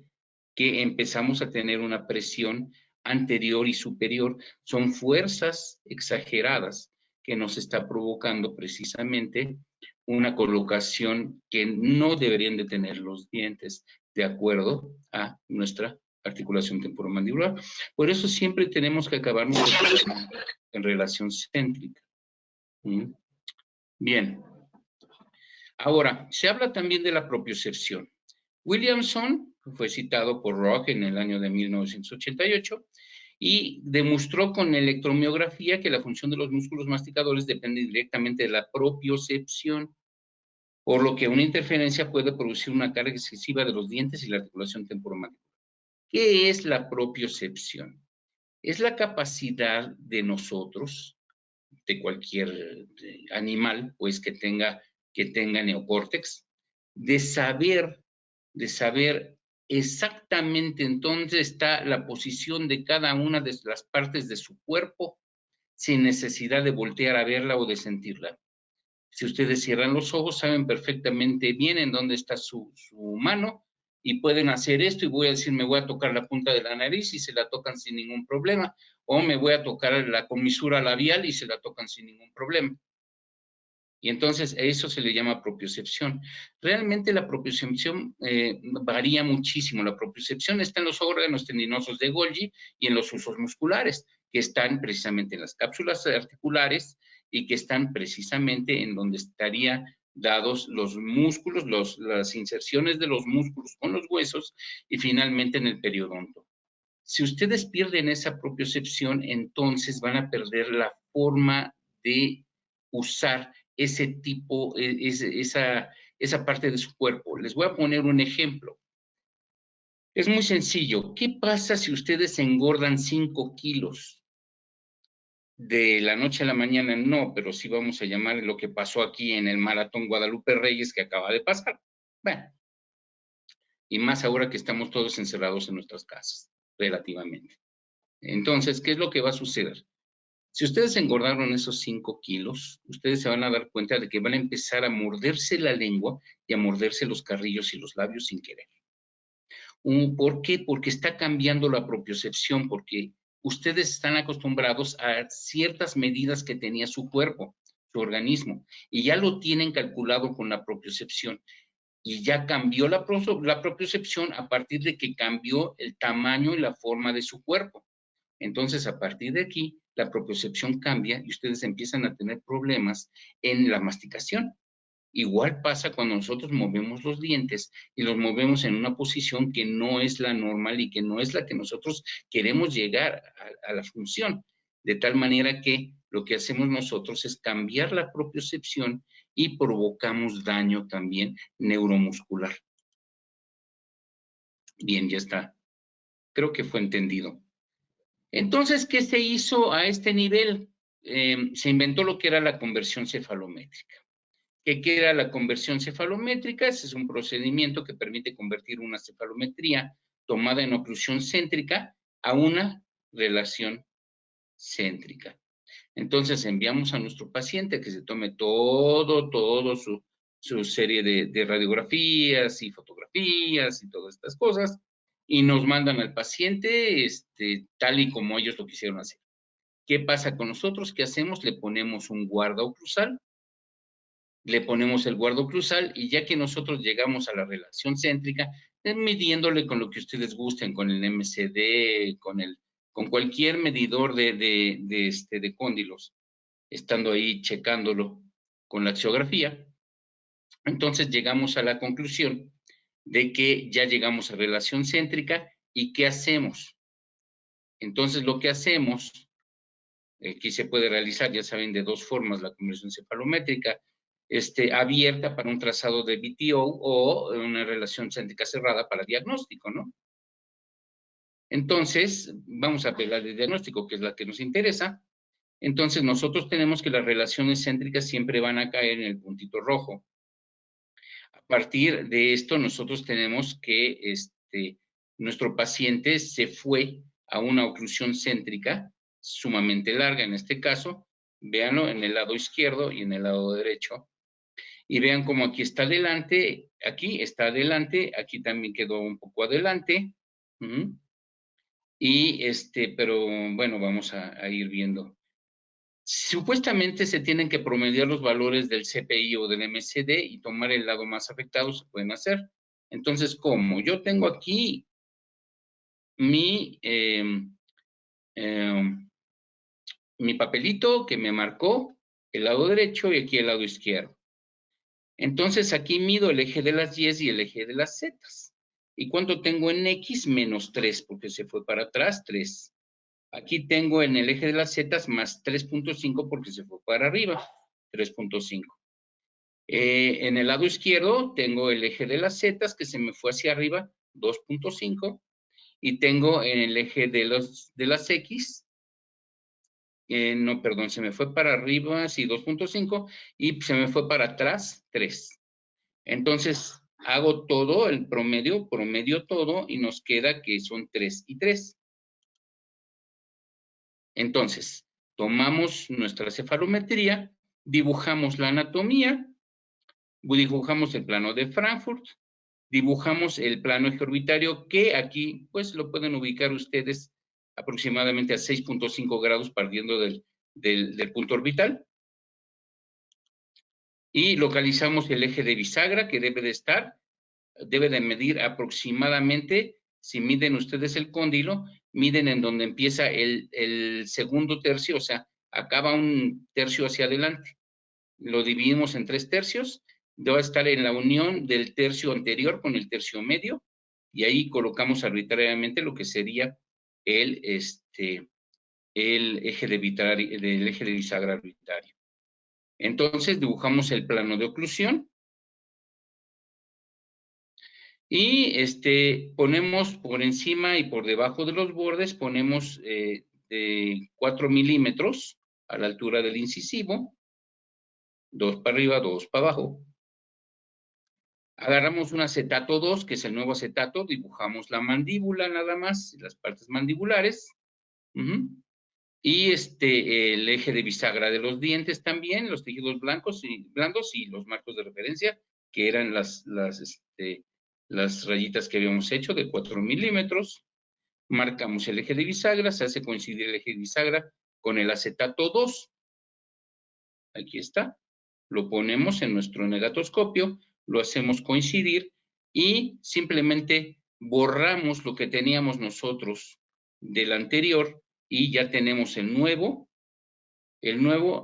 Que empezamos a tener una presión anterior y superior. Son fuerzas exageradas que nos está provocando precisamente una colocación que no deberían de tener los dientes de acuerdo a nuestra articulación temporomandibular. Por eso siempre tenemos que acabarnos en relación céntrica. Bien. Ahora, se habla también de la propiocepción. Williamson fue citado por Rock en el año de 1988 y demostró con electromiografía que la función de los músculos masticadores depende directamente de la propiocepción, por lo que una interferencia puede producir una carga excesiva de los dientes y la articulación temporomandibular. ¿Qué es la propiocepción? Es la capacidad de nosotros, de cualquier animal, pues que tenga neocórtex, de saber exactamente en dónde está la posición de cada una de las partes de su cuerpo sin necesidad de voltear a verla o de sentirla. Si ustedes cierran los ojos, saben perfectamente bien en dónde está su mano y pueden hacer esto y voy a decir, me voy a tocar la punta de la nariz y se la tocan sin ningún problema, o me voy a tocar la comisura labial y se la tocan sin ningún problema. Y entonces a eso se le llama propiocepción. Realmente la propiocepción varía muchísimo. La propiocepción está en los órganos tendinosos de Golgi y en los usos musculares, que están precisamente en las cápsulas articulares y que están precisamente en donde estarían dados los músculos, las inserciones de los músculos con los huesos y finalmente en el periodonto. Si ustedes pierden esa propiocepción, entonces van a perder la forma de usar ese tipo, esa parte de su cuerpo. Les voy a poner un ejemplo. Es muy sencillo. ¿Qué pasa si ustedes engordan 5 kilos? De la noche a la mañana no, pero sí vamos a llamar lo que pasó aquí en el Maratón Guadalupe Reyes que acaba de pasar. Bueno, y más ahora que estamos todos encerrados en nuestras casas, relativamente. Entonces, ¿qué es lo que va a suceder? Si ustedes engordaron esos 5 kilos, ustedes se van a dar cuenta de que van a empezar a morderse la lengua y a morderse los carrillos y los labios sin querer. ¿Por qué? Porque está cambiando la propiocepción, porque ustedes están acostumbrados a ciertas medidas que tenía su cuerpo, su organismo, y ya lo tienen calculado con la propiocepción. Y ya cambió la propiocepción a partir de que cambió el tamaño y la forma de su cuerpo. Entonces, a partir de aquí, la propiocepción cambia y ustedes empiezan a tener problemas en la masticación. Igual pasa cuando nosotros movemos los dientes y los movemos en una posición que no es la normal y que no es la que nosotros queremos llegar a la función. De tal manera que lo que hacemos nosotros es cambiar la propiocepción y provocamos daño también neuromuscular. Bien, ya está. Creo que fue entendido. Entonces, ¿qué se hizo a este nivel? Se inventó lo que era la conversión cefalométrica. ¿Qué era la conversión cefalométrica? Ese es un procedimiento que permite convertir una cefalometría tomada en oclusión céntrica a una relación céntrica. Entonces enviamos a nuestro paciente que se tome todo su serie de radiografías y fotografías y todas estas cosas y nos mandan al paciente tal y como ellos lo quisieron hacer. ¿Qué pasa con nosotros? ¿Qué hacemos? Le ponemos un guarda oclusal, le ponemos el guarda oclusal y ya que nosotros llegamos a la relación céntrica, midiéndole con lo que ustedes gusten, con el MCD, con cualquier medidor de cóndilos, estando ahí checándolo con la axiografía, entonces llegamos a la conclusión de que ya llegamos a relación céntrica y ¿qué hacemos? Entonces lo que hacemos, aquí se puede realizar, ya saben, de dos formas, la conversión cefalométrica, abierta para un trazado de BTO o una relación céntrica cerrada para diagnóstico, ¿no? Entonces, vamos a ver la de diagnóstico, que es la que nos interesa. Entonces, nosotros tenemos que las relaciones céntricas siempre van a caer en el puntito rojo. A partir de esto, nosotros tenemos que nuestro paciente se fue a una oclusión céntrica sumamente larga, en este caso, véanlo en el lado izquierdo y en el lado derecho, y vean cómo aquí está adelante, aquí también quedó un poco adelante, pero bueno, vamos a ir viendo. Supuestamente se tienen que promediar los valores del CPI o del MCD y tomar el lado más afectado, se pueden hacer. Entonces, ¿cómo? Yo tengo aquí mi, mi papelito que me marcó el lado derecho y aquí el lado izquierdo. Entonces, aquí mido el eje de las Y y el eje de las Z. ¿Y cuánto tengo en X? Menos 3, porque se fue para atrás, 3. Aquí tengo en el eje de las Z más 3.5 porque se fue para arriba, 3.5. En el lado izquierdo tengo el eje de las Z que se me fue hacia arriba, 2.5. Y tengo en el eje de las X, no, perdón, se me fue para arriba, sí, 2.5. Y se me fue para atrás, 3. Entonces, hago todo, el promedio todo, y nos queda que son 3 y 3. Entonces, tomamos nuestra cefalometría, dibujamos la anatomía, dibujamos el plano de Frankfurt, dibujamos el plano eje orbitario, que aquí, pues, lo pueden ubicar ustedes aproximadamente a 6.5 grados partiendo del punto orbital. Y localizamos el eje de bisagra que debe de medir aproximadamente, si miden ustedes el cóndilo, miden en donde empieza el segundo tercio, o sea, acaba un tercio hacia adelante. Lo dividimos en 3 tercios, debe estar en la unión del tercio anterior con el tercio medio, y ahí colocamos arbitrariamente lo que sería el eje de bisagra arbitrario. Entonces dibujamos el plano de oclusión y ponemos por encima y por debajo de los bordes, ponemos de 4 milímetros a la altura del incisivo, 2 para arriba, 2 para abajo. Agarramos un acetato 2, que es el nuevo acetato, dibujamos la mandíbula nada más, las partes mandibulares. Y el eje de bisagra de los dientes también, los tejidos blancos y blandos y los marcos de referencia, que eran las rayitas que habíamos hecho de 4 milímetros. Marcamos el eje de bisagra, se hace coincidir el eje de bisagra con el acetato 2. Aquí está. Lo ponemos en nuestro negatoscopio, lo hacemos coincidir y simplemente borramos lo que teníamos nosotros del anterior y ya tenemos el nuevo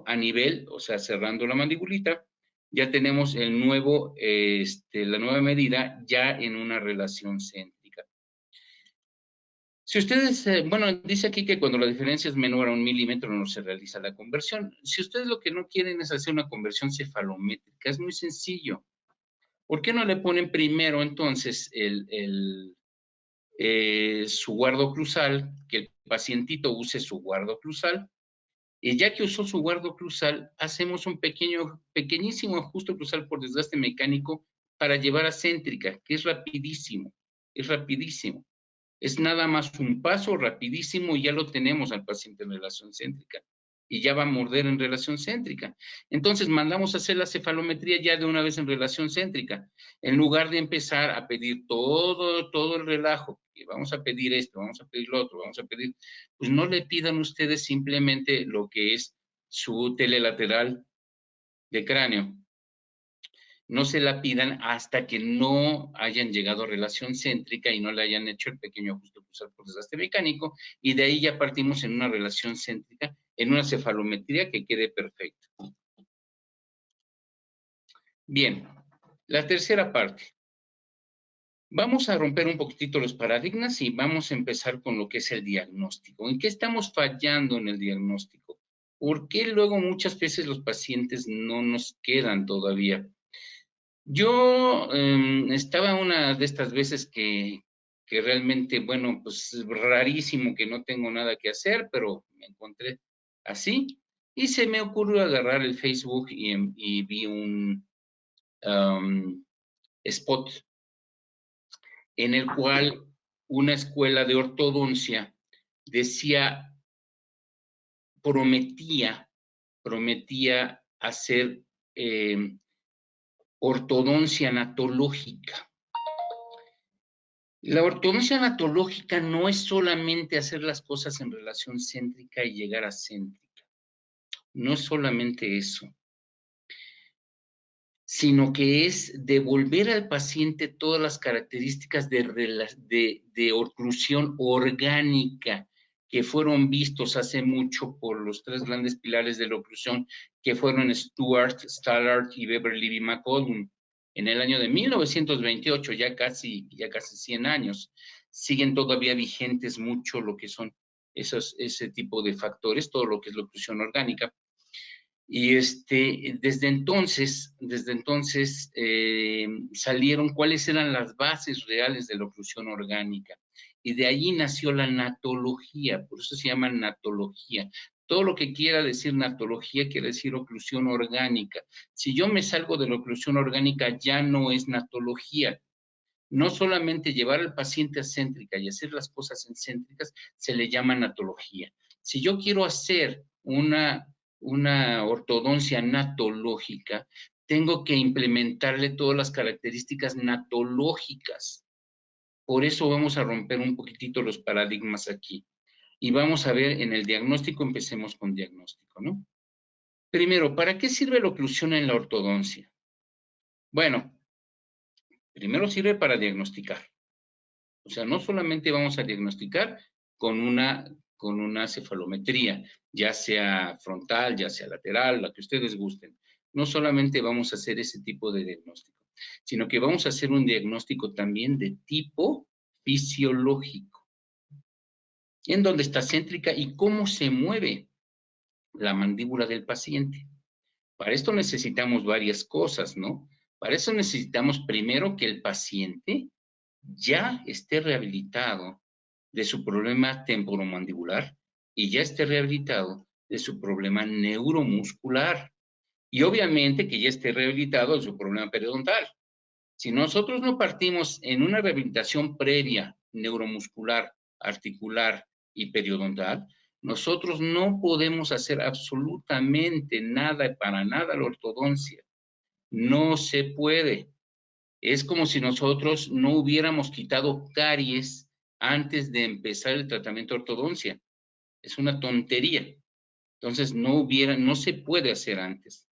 a nivel, o sea, cerrando la mandibulita, ya tenemos la nueva medida ya en una relación céntrica. Si ustedes, bueno, dice aquí que cuando la diferencia es menor a 1 milímetro no se realiza la conversión. Si ustedes lo que no quieren es hacer una conversión cefalométrica, es muy sencillo. ¿Por qué no le ponen primero entonces su guardo oclusal, que el pacientito use su guardo oclusal? Y ya que usó su guardo oclusal, hacemos un pequeñísimo ajuste oclusal por desgaste mecánico para llevar a céntrica, que es rapidísimo, es rapidísimo. Es nada más un paso rapidísimo y ya lo tenemos al paciente en relación céntrica. Y ya va a morder en relación céntrica. Entonces mandamos a hacer la cefalometría ya de una vez en relación céntrica, en lugar de empezar a pedir todo el relajo, que vamos a pedir esto, vamos a pedir lo otro, vamos a pedir, pues no le pidan ustedes simplemente lo que es su telelateral de cráneo. No se la pidan hasta que no hayan llegado a relación céntrica y no le hayan hecho el pequeño ajuste oclusal por desgaste mecánico, y de ahí ya partimos en una relación céntrica, en una cefalometría que quede perfecta. Bien, la tercera parte. Vamos a romper un poquitito los paradigmas y vamos a empezar con lo que es el diagnóstico. ¿En qué estamos fallando en el diagnóstico? ¿Por qué luego muchas veces los pacientes no nos quedan todavía? Yo estaba una de estas veces que realmente, bueno, pues rarísimo que no tengo nada que hacer, pero me encontré así y se me ocurrió agarrar el Facebook y vi un spot en el cual una escuela de ortodoncia decía, prometía hacer ortodoncia anatológica. La ortodoncia anatológica no es solamente hacer las cosas en relación céntrica y llegar a céntrica. No es solamente eso, sino que es devolver al paciente todas las características de oclusión orgánica que fueron vistos hace mucho por los 3 grandes pilares de la oclusión, que fueron Stuart, Stallard y Beverly B. McCollum. En el año de 1928, ya casi 100 años, siguen todavía vigentes mucho lo que son ese tipo de factores, todo lo que es la oclusión orgánica. Y desde entonces salieron cuáles eran las bases reales de la oclusión orgánica. Y de allí nació la natología, por eso se llama natología. Todo lo que quiera decir natología quiere decir oclusión orgánica. Si yo me salgo de la oclusión orgánica, ya no es natología. No solamente llevar al paciente a céntrica y hacer las cosas en céntricas se le llama natología. Si yo quiero hacer una ortodoncia natológica, tengo que implementarle todas las características natológicas. Por eso vamos a romper un poquitito los paradigmas aquí. Y vamos a ver en el diagnóstico, empecemos con diagnóstico, ¿no? Primero, ¿para qué sirve la oclusión en la ortodoncia? Bueno, primero sirve para diagnosticar. O sea, no solamente vamos a diagnosticar con una cefalometría, ya sea frontal, ya sea lateral, la que ustedes gusten. No solamente vamos a hacer ese tipo de diagnóstico, sino que vamos a hacer un diagnóstico también de tipo fisiológico. En dónde está céntrica y cómo se mueve la mandíbula del paciente. Para esto necesitamos varias cosas, ¿no? Para eso necesitamos primero que el paciente ya esté rehabilitado de su problema temporomandibular y ya esté rehabilitado de su problema neuromuscular. Y obviamente que ya esté rehabilitado de su problema periodontal. Si nosotros no partimos en una rehabilitación previa, neuromuscular, articular y periodontal, nosotros no podemos hacer absolutamente nada, para nada la ortodoncia. No se puede. Es como si nosotros no hubiéramos quitado caries antes de empezar el tratamiento de ortodoncia. Es una tontería. Entonces, no se puede hacer antes.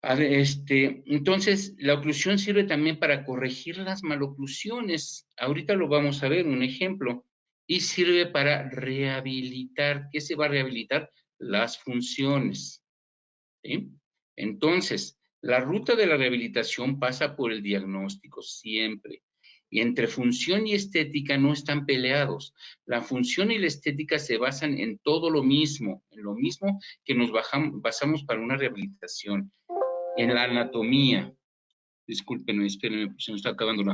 Entonces, la oclusión sirve también para corregir las maloclusiones. Ahorita lo vamos a ver, un ejemplo. Y sirve para rehabilitar. ¿Qué se va a rehabilitar? Las funciones. ¿Sí? Entonces, la ruta de la rehabilitación pasa por el diagnóstico, siempre. Y entre función y estética no están peleados. La función y la estética se basan en todo lo mismo, en lo mismo que nos basamos para una rehabilitación. En la anatomía. Discúlpenme, espérenme, se me está acabando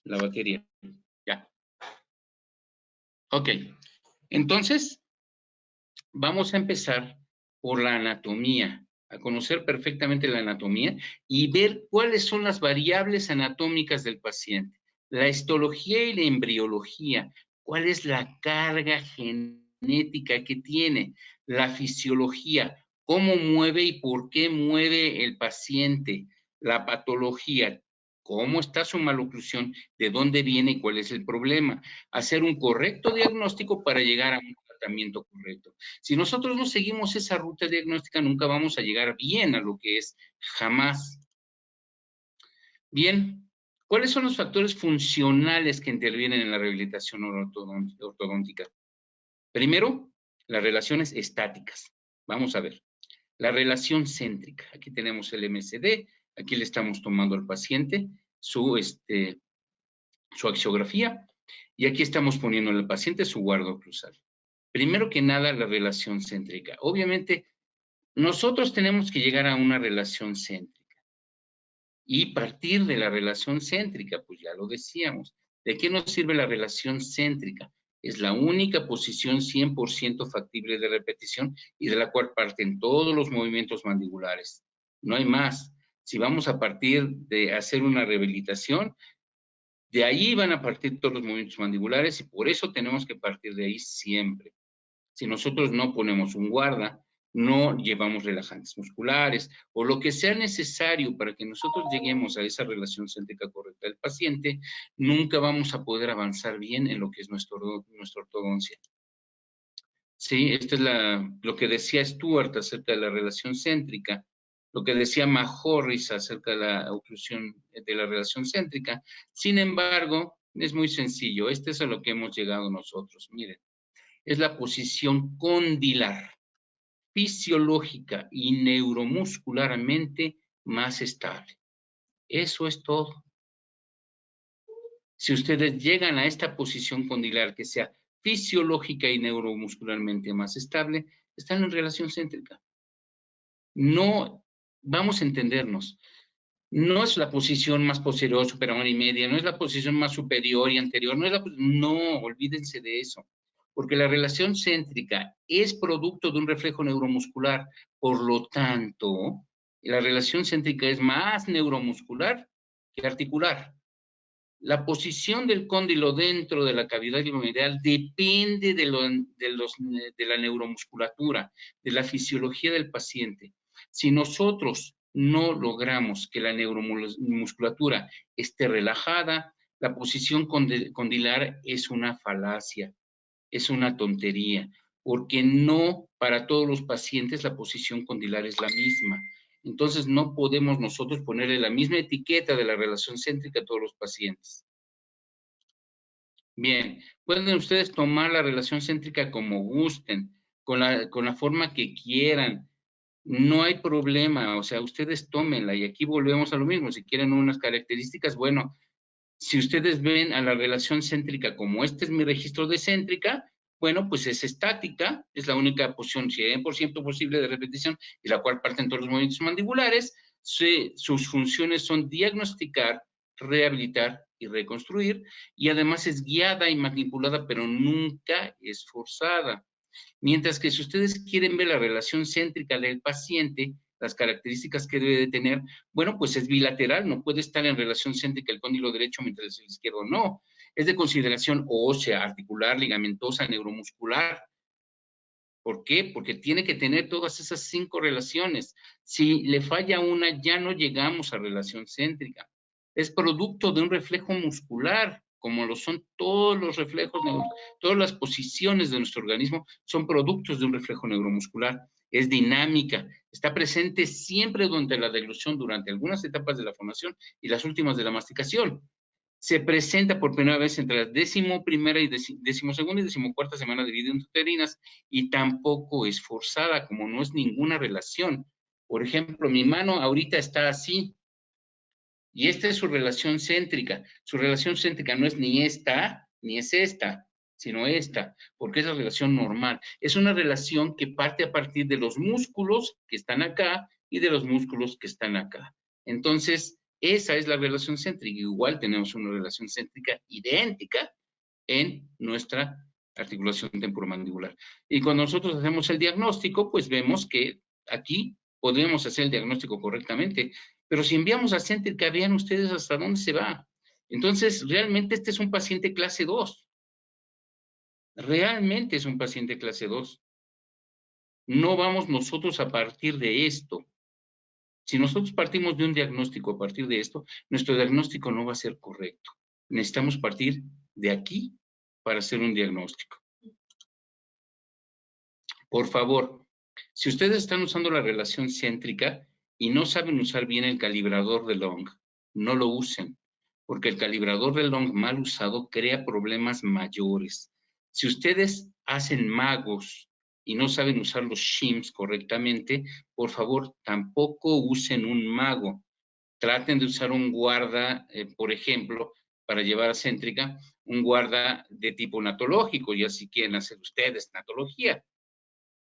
la batería. Ya. Ok. Entonces, vamos a empezar por la anatomía, a conocer perfectamente la anatomía y ver cuáles son las variables anatómicas del paciente. La histología y la embriología, cuál es la carga genética que tiene, la fisiología, cómo mueve y por qué mueve el paciente, la patología, cómo está su maloclusión, de dónde viene y cuál es el problema. Hacer un correcto diagnóstico para llegar a un tratamiento correcto. Si nosotros no seguimos esa ruta diagnóstica, nunca vamos a llegar bien a lo que es, jamás. Bien, ¿cuáles son los factores funcionales que intervienen en la rehabilitación ortodóntica? Primero, las relaciones estáticas. Vamos a ver. La relación céntrica. Aquí tenemos el MCD, aquí le estamos tomando al paciente su axiografía y aquí estamos poniendo al paciente su guarda oclusal. Primero que nada, la relación céntrica. Obviamente, nosotros tenemos que llegar a una relación céntrica y partir de la relación céntrica, pues ya lo decíamos. ¿De qué nos sirve la relación céntrica? Es la única posición 100% factible de repetición y de la cual parten todos los movimientos mandibulares. No hay más. Si vamos a partir de hacer una rehabilitación, de ahí van a partir todos los movimientos mandibulares y por eso tenemos que partir de ahí siempre. Si nosotros no ponemos un guarda, no llevamos relajantes musculares o lo que sea necesario para que nosotros lleguemos a esa relación céntrica correcta del paciente, nunca vamos a poder avanzar bien en lo que es nuestra ortodoncia. Sí, esto es lo que decía Stuart acerca de la relación céntrica, lo que decía Majorris acerca de la oclusión de la relación céntrica. Sin embargo, es muy sencillo. Este es a lo que hemos llegado nosotros. Miren, es la posición condilar, fisiológica y neuromuscularmente más estable. Eso es todo. Si ustedes llegan a esta posición condilar que sea fisiológica y neuromuscularmente más estable, están en relación céntrica. No, vamos a entendernos, no es la posición más posterior, superior y media, no es la posición más superior y anterior, no, olvídense de eso, porque la relación céntrica es producto de un reflejo neuromuscular, por lo tanto, la relación céntrica es más neuromuscular que articular. La posición del cóndilo dentro de la cavidad glenoidal depende de la neuromusculatura, de la fisiología del paciente. Si nosotros no logramos que la neuromusculatura esté relajada, la posición condilar es una falacia, es una tontería, porque no para todos los pacientes la posición condilar es la misma. Entonces no podemos nosotros ponerle la misma etiqueta de la relación céntrica a todos los pacientes. Bien, pueden ustedes tomar la relación céntrica como gusten, con la forma que quieran. No hay problema, o sea, ustedes tómenla y aquí volvemos a lo mismo. Si quieren unas características, bueno, si ustedes ven a la relación céntrica como este es mi registro de céntrica, Bueno, pues es estática, es la única posición 100% posible de repetición y la cual parten todos los movimientos mandibulares. Sus funciones son diagnosticar, rehabilitar y reconstruir, y además es guiada y manipulada, pero nunca es forzada. Mientras que si ustedes quieren ver la relación céntrica del paciente, las características que debe de tener, bueno, pues es bilateral, no puede estar en relación céntrica el cóndilo derecho mientras el izquierdo no. Es de consideración ósea, articular, ligamentosa, neuromuscular. ¿Por qué? Porque tiene que tener todas esas 5 relaciones. Si le falla una, ya no llegamos a relación céntrica. Es producto de un reflejo muscular, como lo son todos los reflejos, todas las posiciones de nuestro organismo son productos de un reflejo neuromuscular. Es dinámica, está presente siempre durante la deglución, durante algunas etapas de la fonación y las últimas de la masticación. Se presenta por primera vez entre la 11ª y 12ª y 14ª semana de vida intrauterinas y tampoco es forzada, como no es ninguna relación. Por ejemplo, mi mano ahorita está así y esta es su relación céntrica. Su relación céntrica no es ni esta ni es esta, sino esta, porque es la relación normal. Es una relación que parte a partir de los músculos que están acá y de los músculos que están acá. Entonces, esa es la relación céntrica. Igual tenemos una relación céntrica idéntica en nuestra articulación temporomandibular. Y cuando nosotros hacemos el diagnóstico, pues vemos que aquí podemos hacer el diagnóstico correctamente. Pero si enviamos a céntrica, vean ustedes hasta dónde se va. Entonces, realmente este es un paciente clase 2. Realmente es un paciente clase 2. No vamos nosotros a partir de esto. Si nosotros partimos de un diagnóstico a partir de esto, nuestro diagnóstico no va a ser correcto. Necesitamos partir de aquí para hacer un diagnóstico. Por favor, si ustedes están usando la relación céntrica y no saben usar bien el calibrador de Long, no lo usen, porque el calibrador de Long mal usado crea problemas mayores. Si ustedes hacen magos y no saben usar los shims correctamente, por favor, tampoco usen un mago. Traten de usar un guarda, por ejemplo, para llevar a céntrica, un guarda de tipo natológico, ya si quieren hacer ustedes natología.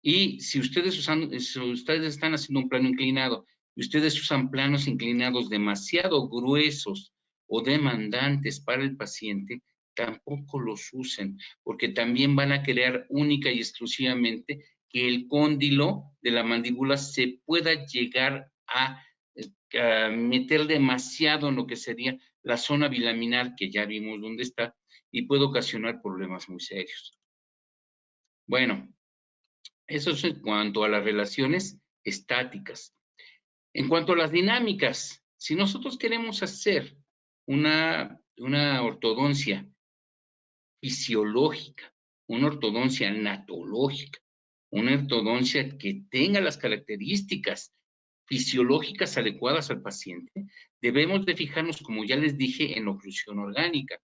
Y si ustedes están haciendo un plano inclinado y ustedes usan planos inclinados demasiado gruesos o demandantes para el paciente, tampoco los usen, porque también van a crear única y exclusivamente que el cóndilo de la mandíbula se pueda llegar a meter demasiado en lo que sería la zona bilaminar, que ya vimos dónde está, y puede ocasionar problemas muy serios. Bueno, eso es en cuanto a las relaciones estáticas. En cuanto a las dinámicas, si nosotros queremos hacer una ortodoncia fisiológica, una ortodoncia natológica, una ortodoncia que tenga las características fisiológicas adecuadas al paciente, debemos de fijarnos, como ya les dije, en la oclusión orgánica.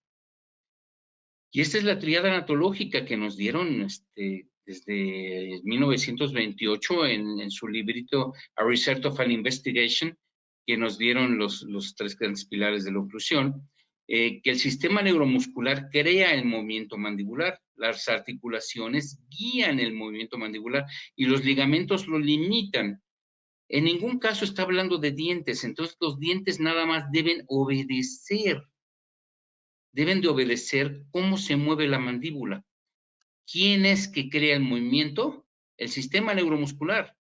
Y esta es la triada anatológica que nos dieron desde 1928 en su librito A Research of an Investigation, que nos dieron los 3 grandes pilares de la oclusión, que el sistema neuromuscular crea el movimiento mandibular, las articulaciones guían el movimiento mandibular y los ligamentos lo limitan. En ningún caso está hablando de dientes, entonces los dientes nada más deben de obedecer cómo se mueve la mandíbula. ¿Quién es que crea el movimiento? El sistema neuromuscular.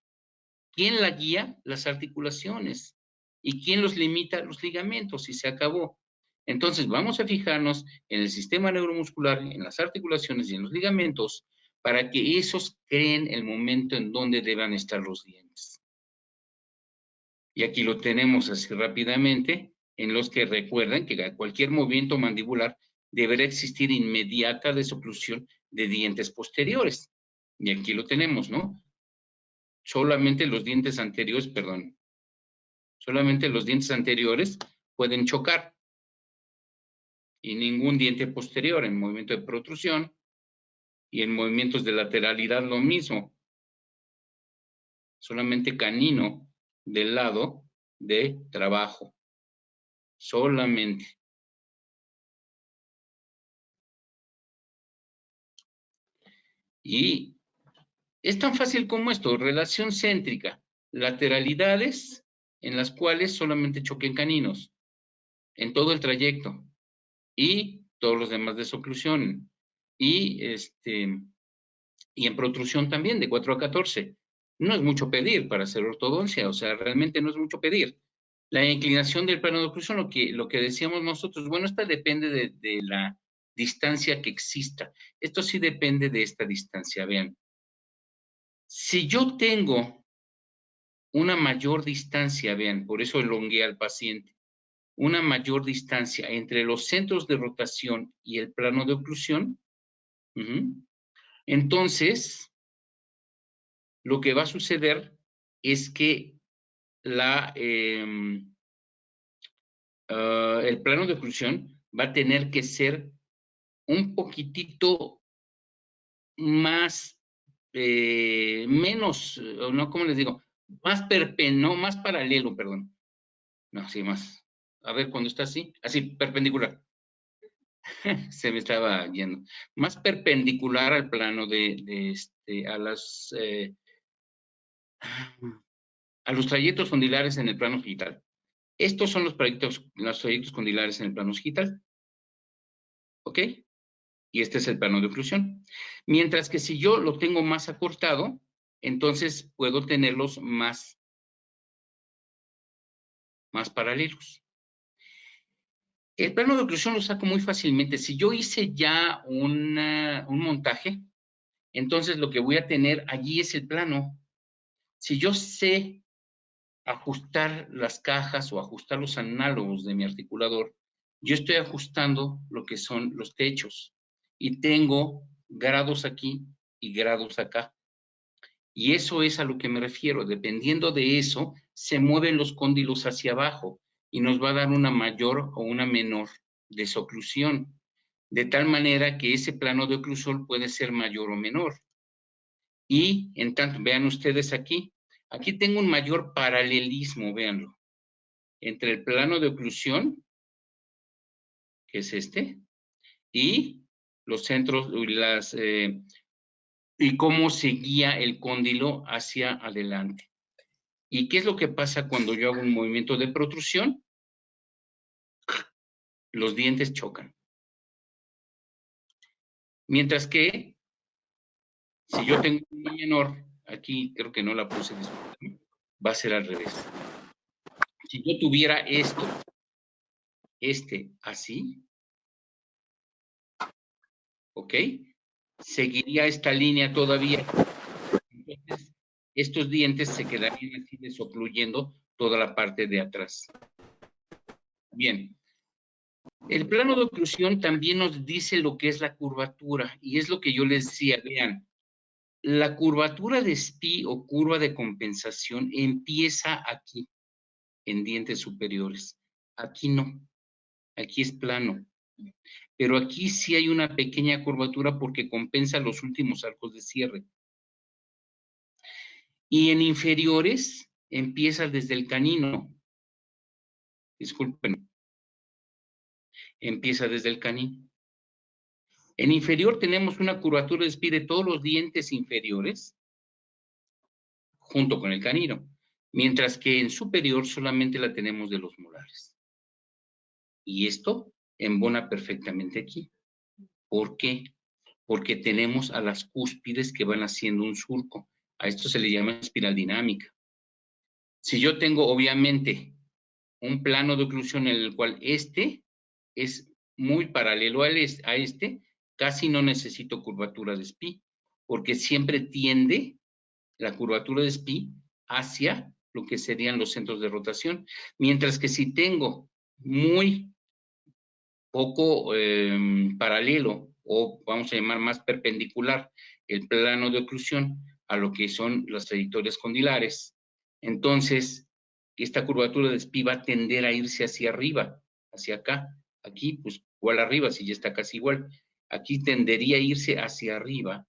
¿Quién la guía? Las articulaciones. ¿Y quién los limita? Los ligamentos, y se acabó. Entonces, vamos a fijarnos en el sistema neuromuscular, en las articulaciones y en los ligamentos, para que esos creen el momento en donde deban estar los dientes. Y aquí lo tenemos así rápidamente, en los que recuerdan que cualquier movimiento mandibular deberá existir inmediata desoclusión de dientes posteriores. Y aquí lo tenemos, ¿no? Solamente los dientes anteriores, solamente los dientes anteriores pueden chocar y ningún diente posterior en movimiento de protrusión y en movimientos de lateralidad lo mismo. Solamente canino del lado de trabajo. Solamente. Y es tan fácil como esto, relación céntrica, lateralidades en las cuales solamente choquen caninos en todo el trayecto y todos los demás desoclusionen. Y, y en protrusión también, de 4 a 14. No es mucho pedir para hacer ortodoncia, o sea, realmente no es mucho pedir. La inclinación del plano de oclusión, lo que decíamos nosotros, bueno, esta depende de la distancia que exista. Esto sí depende de esta distancia, vean. Si yo tengo una mayor distancia, vean, por eso elongué al paciente, una mayor distancia entre los centros de rotación y el plano de oclusión, entonces lo que va a suceder es que el plano de oclusión va a tener que ser un poquitito más, menos, no, ¿cómo les digo? Más paralelo, perdón. No, sí, más. A ver, cuando está así, perpendicular. Se me estaba yendo. Más perpendicular al plano a los trayectos condilares en el plano sagital. Estos son los trayectos condilares en el plano sagital. ¿Ok? Y este es el plano de oclusión. Mientras que si yo lo tengo más acortado, entonces puedo tenerlos más paralelos. El plano de oclusión lo saco muy fácilmente. Si yo hice ya un montaje, entonces lo que voy a tener allí es el plano. Si yo sé ajustar las cajas o ajustar los análogos de mi articulador, yo estoy ajustando lo que son los techos y tengo grados aquí y grados acá. Y eso es a lo que me refiero. Dependiendo de eso, se mueven los cóndilos hacia abajo y nos va a dar una mayor o una menor desoclusión. De tal manera que ese plano de oclusor puede ser mayor o menor. Y en tanto, vean ustedes aquí tengo un mayor paralelismo, véanlo, entre el plano de oclusión, que es este, y los centros, y cómo se guía el cóndilo hacia adelante. ¿Y qué es lo que pasa cuando yo hago un movimiento de protrusión? Los dientes chocan. Mientras que, si yo tengo una menor, aquí creo que no la puse, va a ser al revés. Si yo tuviera así, ¿ok? Seguiría esta línea todavía. Entonces, estos dientes se quedarían así desocluyendo toda la parte de atrás. Bien. El plano de oclusión también nos dice lo que es la curvatura, y es lo que yo les decía, vean, la curvatura de Spee o curva de compensación empieza aquí, en dientes superiores. Aquí no, aquí es plano. Pero aquí sí hay una pequeña curvatura porque compensa los últimos arcos de cierre. Y en inferiores empieza desde el canino. Disculpen. Empieza desde el canino. En inferior tenemos una curvatura de Spee de todos los dientes inferiores, junto con el canino, mientras que en superior solamente la tenemos de los molares. Y esto embona perfectamente aquí. ¿Por qué? Porque tenemos a las cúspides que van haciendo un surco. A esto se le llama espiral dinámica. Si yo tengo, obviamente, un plano de oclusión en el cual este es muy paralelo a este, casi no necesito curvatura de Spee, porque siempre tiende la curvatura de Spee hacia lo que serían los centros de rotación. Mientras que si tengo muy poco paralelo, o vamos a llamar más perpendicular, el plano de oclusión a lo que son las trayectorias condilares, entonces esta curvatura de Spee va a tender a irse hacia arriba, hacia acá. Aquí, pues, igual arriba, si ya está casi igual. Aquí tendería a irse hacia arriba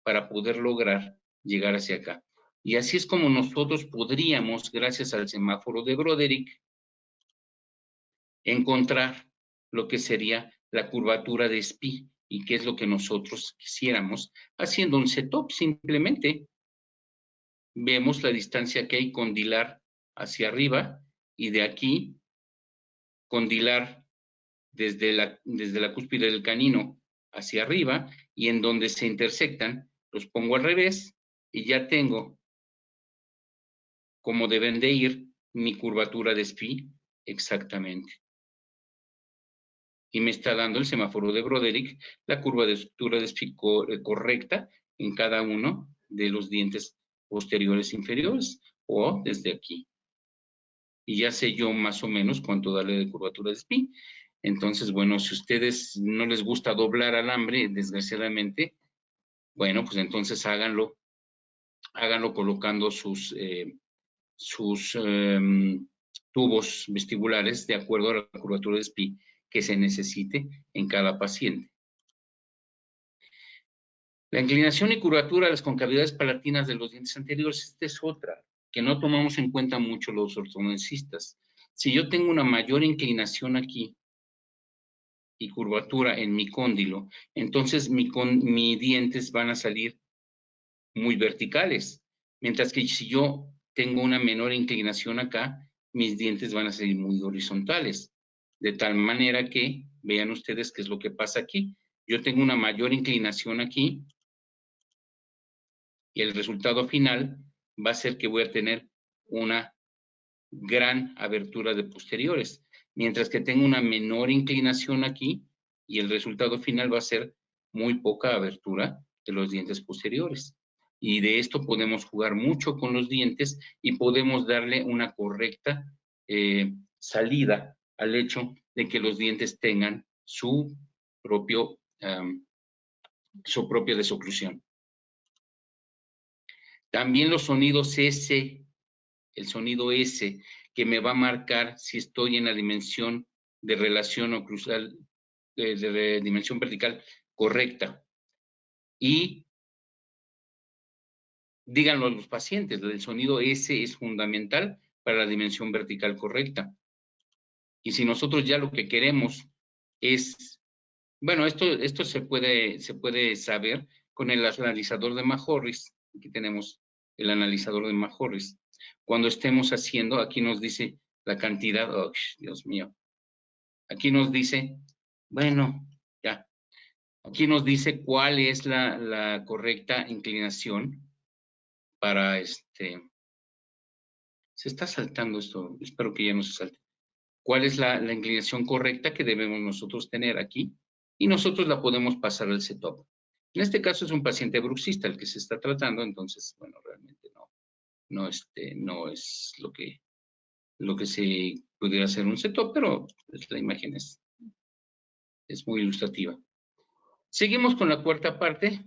para poder lograr llegar hacia acá. Y así es como nosotros podríamos, gracias al semáforo de Broderick, encontrar lo que sería la curvatura de Spee. y qué es lo que nosotros quisiéramos, haciendo un setup simplemente. Vemos la distancia que hay condilar hacia arriba y de aquí condilar desde la cúspide del canino hacia arriba, y en donde se intersectan los pongo al revés y ya tengo como deben de ir mi curvatura de Spee exactamente. Y me está dando el semáforo de Broderick la curvatura de Spee correcta en cada uno de los dientes posteriores e inferiores, o desde aquí. Y ya sé yo más o menos cuánto darle de curvatura de Spee. Entonces, bueno, si a ustedes no les gusta doblar alambre, desgraciadamente, bueno, pues entonces háganlo colocando sus tubos vestibulares de acuerdo a la curvatura de Spee que se necesite en cada paciente. La inclinación y curvatura de las concavidades palatinas de los dientes anteriores, esta es otra que no tomamos en cuenta mucho los ortodoncistas. Si yo tengo una mayor inclinación aquí y curvatura en mi cóndilo, entonces mis dientes van a salir muy verticales, mientras que si yo tengo una menor inclinación acá, mis dientes van a salir muy horizontales, de tal manera que, vean ustedes qué es lo que pasa aquí. Yo tengo una mayor inclinación aquí y el resultado final va a ser que voy a tener una gran abertura de posteriores, mientras que tengo una menor inclinación aquí y el resultado final va a ser muy poca abertura de los dientes posteriores. Y de esto podemos jugar mucho con los dientes y podemos darle una correcta salida al hecho de que los dientes tengan su propia desoclusión. También los sonidos S, el sonido S, que me va a marcar si estoy en la dimensión de relación oclusal, de dimensión vertical correcta. Y díganlo a los pacientes, el sonido S es fundamental para la dimensión vertical correcta. Y si nosotros ya lo que queremos es, bueno, esto se puede saber con el analizador de Majorris. Aquí tenemos el analizador de Majorris. Cuando estemos haciendo, aquí nos dice la cantidad, oh, Dios mío. Aquí nos dice, bueno, ya. Aquí nos dice cuál es la correcta inclinación para se está saltando esto, espero que ya no se salte. ¿Cuál es la inclinación correcta que debemos nosotros tener aquí? Y nosotros la podemos pasar al setup. En este caso es un paciente bruxista el que se está tratando, entonces, bueno, realmente no es lo que se pudiera hacer un setup, pero pues, la imagen es muy ilustrativa. Seguimos con la cuarta parte,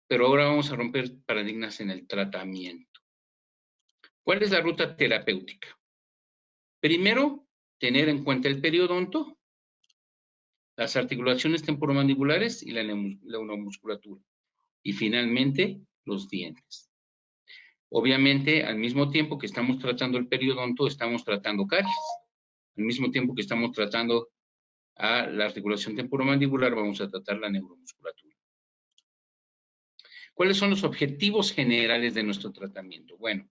pero ahora vamos a romper paradigmas en el tratamiento. ¿Cuál es la ruta terapéutica? Primero, tener en cuenta el periodonto, las articulaciones temporomandibulares y la neuromusculatura. Y finalmente, los dientes. Obviamente, al mismo tiempo que estamos tratando el periodonto, estamos tratando caries. Al mismo tiempo que estamos tratando a la articulación temporomandibular, vamos a tratar la neuromusculatura. ¿Cuáles son los objetivos generales de nuestro tratamiento? Bueno,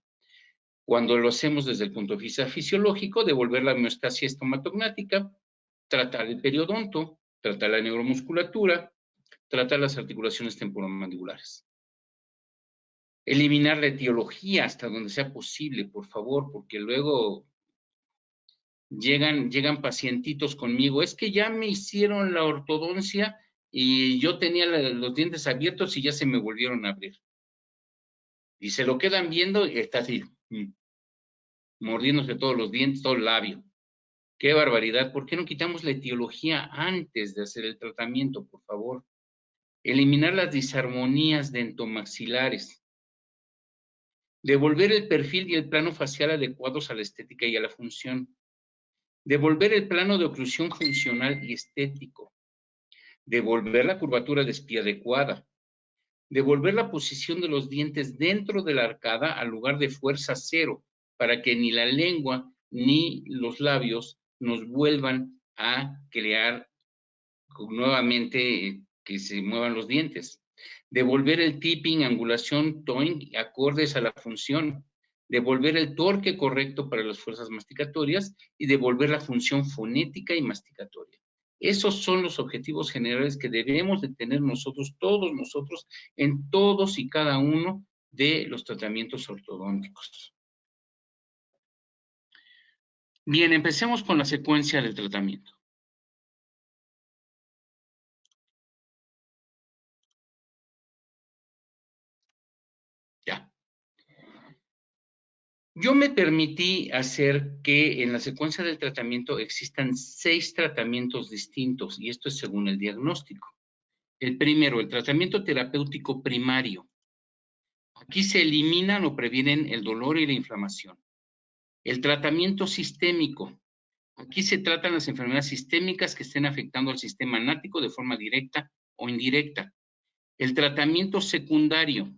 cuando lo hacemos desde el punto de vista fisiológico, devolver la homeostasia estomatognática, tratar el periodonto, tratar la neuromusculatura, tratar las articulaciones temporomandibulares. Eliminar la etiología hasta donde sea posible, por favor, porque luego llegan pacientitos conmigo. Es que ya me hicieron la ortodoncia y yo tenía los dientes abiertos y ya se me volvieron a abrir. Y se lo quedan viendo y está así, mordiéndose todos los dientes, todo el labio. ¡Qué barbaridad! ¿Por qué no quitamos la etiología antes de hacer el tratamiento, por favor? Eliminar las disarmonías dentomaxilares. Devolver el perfil y el plano facial adecuados a la estética y a la función. Devolver el plano de oclusión funcional y estético. Devolver la curvatura de Spee adecuada. Devolver la posición de los dientes dentro de la arcada al lugar de fuerza cero, para que ni la lengua ni los labios nos vuelvan a crear nuevamente que se muevan los dientes. Devolver el tipping, angulación, toing, acordes a la función. Devolver el torque correcto para las fuerzas masticatorias y devolver la función fonética y masticatoria. Esos son los objetivos generales que debemos de tener nosotros, todos nosotros, en todos y cada uno de los tratamientos ortodónticos. Bien, empecemos con la secuencia del tratamiento. Ya. Yo me permití hacer que en la secuencia del tratamiento existan 6 tratamientos distintos, y esto es según el diagnóstico. El primero, el tratamiento terapéutico primario. Aquí se eliminan o previenen el dolor y la inflamación. El tratamiento sistémico. Aquí se tratan las enfermedades sistémicas que estén afectando al sistema nático de forma directa o indirecta. El tratamiento secundario,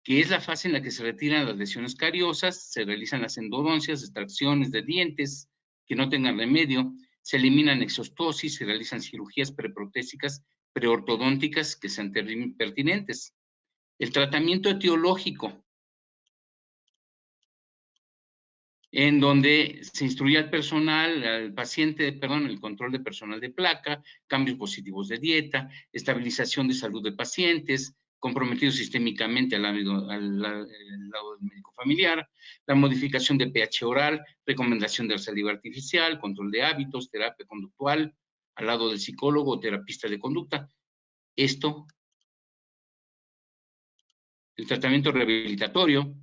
que es la fase en la que se retiran las lesiones cariosas, se realizan las endodoncias, extracciones de dientes que no tengan remedio, se eliminan exostosis, se realizan cirugías preprotésicas, preortodónticas que sean pertinentes. El tratamiento etiológico, en donde se instruye al personal, al paciente, perdón, el control de personal de placa, cambios positivos de dieta, estabilización de salud de pacientes, comprometidos sistémicamente al lado del médico familiar, la modificación de pH oral, recomendación de la saliva artificial, control de hábitos, terapia conductual, al lado del psicólogo o terapista de conducta. Esto, el tratamiento rehabilitatorio,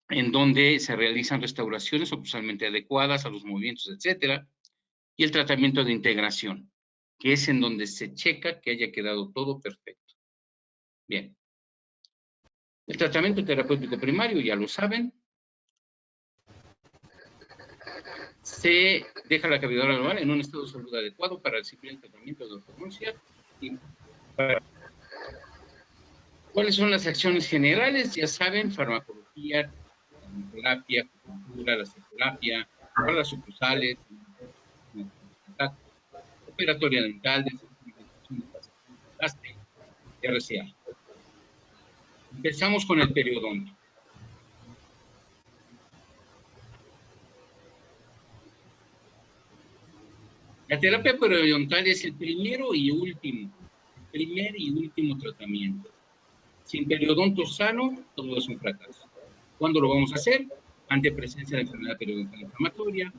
en donde se realizan restauraciones usualmente adecuadas a los movimientos, etcétera, y el tratamiento de integración, que es en donde se checa que haya quedado todo perfecto. Bien. El tratamiento terapéutico primario, ya lo saben, se deja la cavidad oral en un estado de salud adecuado para recibir el tratamiento de ortodoncia. ¿Cuáles son las acciones generales? Ya saben, farmacología, terapia, acupuntura, laserterapia, guardas sucursales, operatoria dental, desensibilización de pacientes, RCA. Empezamos con el periodonto. La terapia periodontal es el primer y último tratamiento. Sin periodonto sano, todo es un fracaso. ¿Cuándo lo vamos a hacer? Ante presencia de enfermedad periodontal inflamatoria,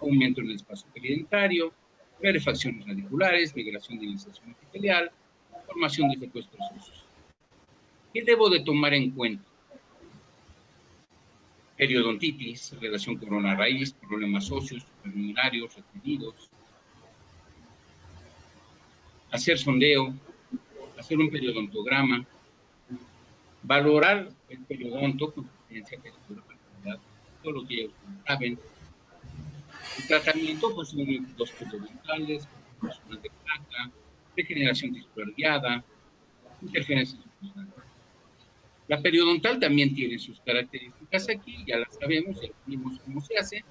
aumento en el espacio peridentario, rarefacciones radiculares, migración de iniciación epitelial, formación de secuestros óseos. ¿Qué debo de tomar en cuenta? Periodontitis, relación corona-raíz, problemas óseos, supernumerios, retenidos. Hacer sondeo, hacer un periodontograma, valorar el periodonto con suficiencia, calidad, todo lo que ellos saben. El tratamiento pues son los periodontales, personal de placa, regeneración tisular guiada, interferencia succional. La periodontal también tiene sus características aquí, ya las sabemos, ya vimos cómo se hace.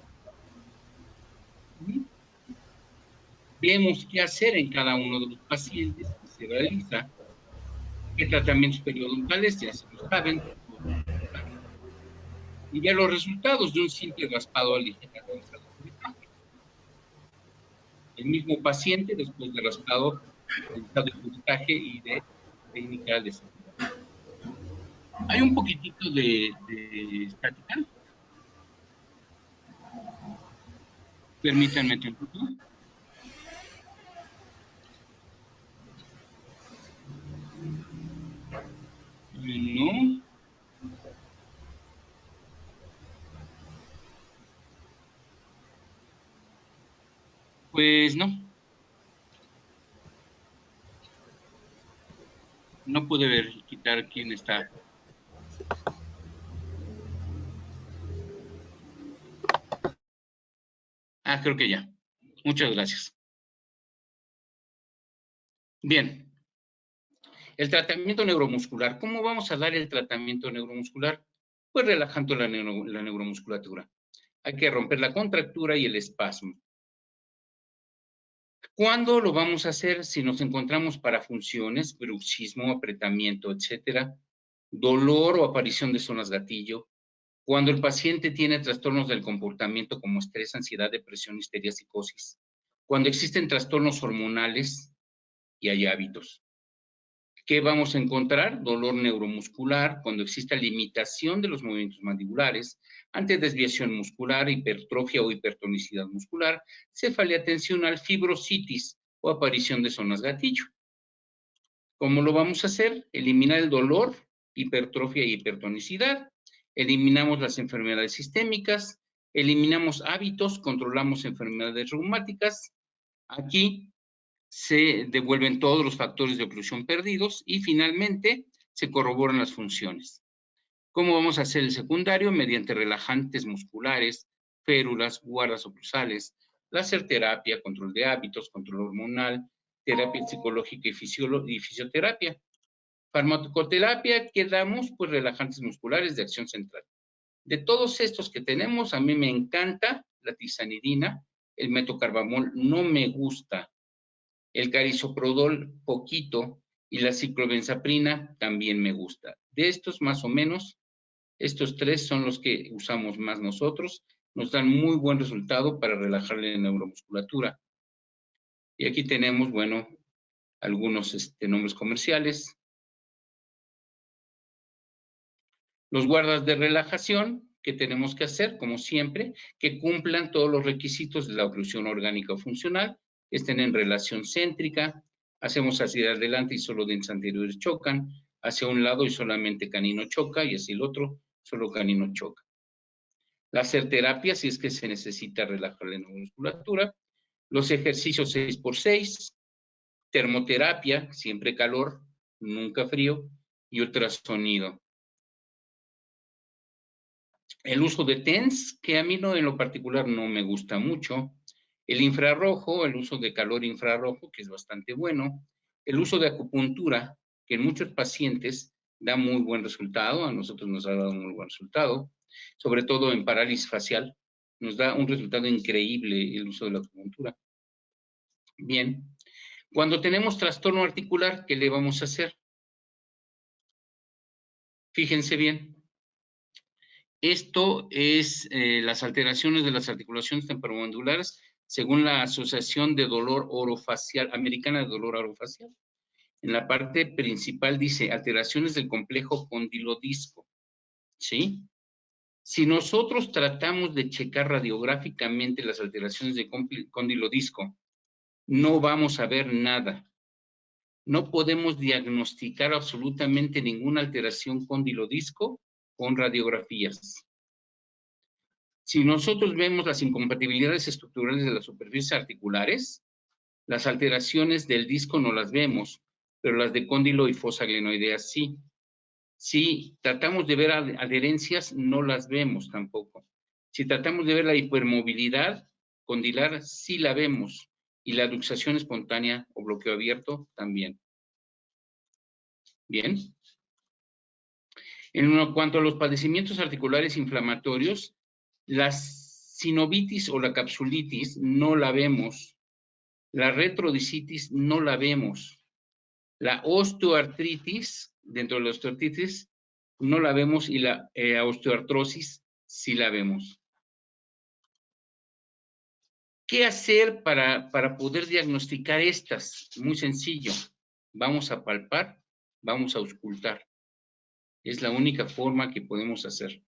Vemos qué hacer en cada uno de los pacientes que se realiza. ¿Qué tratamientos periodontales? Ya se lo saben. Y ya los resultados de un simple raspado ligero realizado por etaje. El mismo paciente, después de raspado realizado de puritaje y de técnica de seguridad. Hay un poquitito de estática. Permítanme tantito. No. Pues no. No pude ver, quitar quién está. Ah, creo que ya. Muchas gracias. Bien. El tratamiento neuromuscular. ¿Cómo vamos a dar el tratamiento neuromuscular? Pues relajando la neuromusculatura. Hay que romper la contractura y el espasmo. ¿Cuándo lo vamos a hacer? Si nos encontramos parafunciones, bruxismo, apretamiento, etcétera, dolor o aparición de zonas gatillo, cuando el paciente tiene trastornos del comportamiento como estrés, ansiedad, depresión, histeria, psicosis, cuando existen trastornos hormonales y hay hábitos. ¿Qué vamos a encontrar? Dolor neuromuscular, cuando exista limitación de los movimientos mandibulares, ante desviación muscular, hipertrofia o hipertonicidad muscular, cefalea tensional, fibrositis o aparición de zonas gatillo. ¿Cómo lo vamos a hacer? Eliminar el dolor, hipertrofia y hipertonicidad, eliminamos las enfermedades sistémicas, eliminamos hábitos, controlamos enfermedades reumáticas. Aquí se devuelven todos los factores de oclusión perdidos y finalmente se corroboran las funciones. ¿Cómo vamos a hacer el secundario? Mediante relajantes musculares, férulas, guardas oclusales, láser terapia, control de hábitos, control hormonal, terapia psicológica y fisioterapia. Farmacoterapia, ¿qué damos? Pues relajantes musculares de acción central. De todos estos que tenemos, a mí me encanta la tizanidina, el metocarbamol no me gusta, el carisoprodol poquito y la ciclobenzaprina también me gusta. De estos más o menos, estos tres son los que usamos más nosotros, nos dan muy buen resultado para relajar la neuromusculatura. Y aquí tenemos, bueno, algunos nombres comerciales. Los guardas de relajación que tenemos que hacer, como siempre, que cumplan todos los requisitos de la oclusión orgánica o funcional, que estén en relación céntrica, hacemos hacia adelante y solo dientes anteriores chocan, hacia un lado y solamente canino choca, y hacia el otro solo canino choca. Láser terapia, si es que se necesita relajar la neuromusculatura, los ejercicios 6x6, termoterapia, siempre calor, nunca frío, y ultrasonido. El uso de TENS, que a mí no, en lo particular no me gusta mucho. El infrarrojo, el uso de calor infrarrojo, que es bastante bueno. El uso de acupuntura, que en muchos pacientes da muy buen resultado, a nosotros nos ha dado un muy buen resultado, sobre todo en parálisis facial, nos da un resultado increíble el uso de la acupuntura. Bien, cuando tenemos trastorno articular, ¿qué le vamos a hacer? Fíjense bien. Esto es las alteraciones de las articulaciones temporomandibulares según la Asociación de Dolor Orofacial, Americana de Dolor Orofacial. En la parte principal dice alteraciones del complejo condilodisco, ¿sí? Si nosotros tratamos de checar radiográficamente las alteraciones de condilodisco, no vamos a ver nada. No podemos diagnosticar absolutamente ninguna alteración condilodisco con radiografías. Si nosotros vemos las incompatibilidades estructurales de las superficies articulares, las alteraciones del disco no las vemos, pero las de cóndilo y fosa glenoidea sí. Si tratamos de ver adherencias, no las vemos tampoco. Si tratamos de ver la hipermovilidad condilar, sí la vemos. Y la luxación espontánea o bloqueo abierto también. Bien. En cuanto a los padecimientos articulares inflamatorios, la sinovitis o la capsulitis no la vemos. La retrodicitis no la vemos. La osteoartritis, dentro de la osteoartritis, no la vemos y la osteoartrosis sí la vemos. ¿Qué hacer para poder diagnosticar estas? Muy sencillo. Vamos a palpar, vamos a auscultar. Es la única forma que podemos hacer.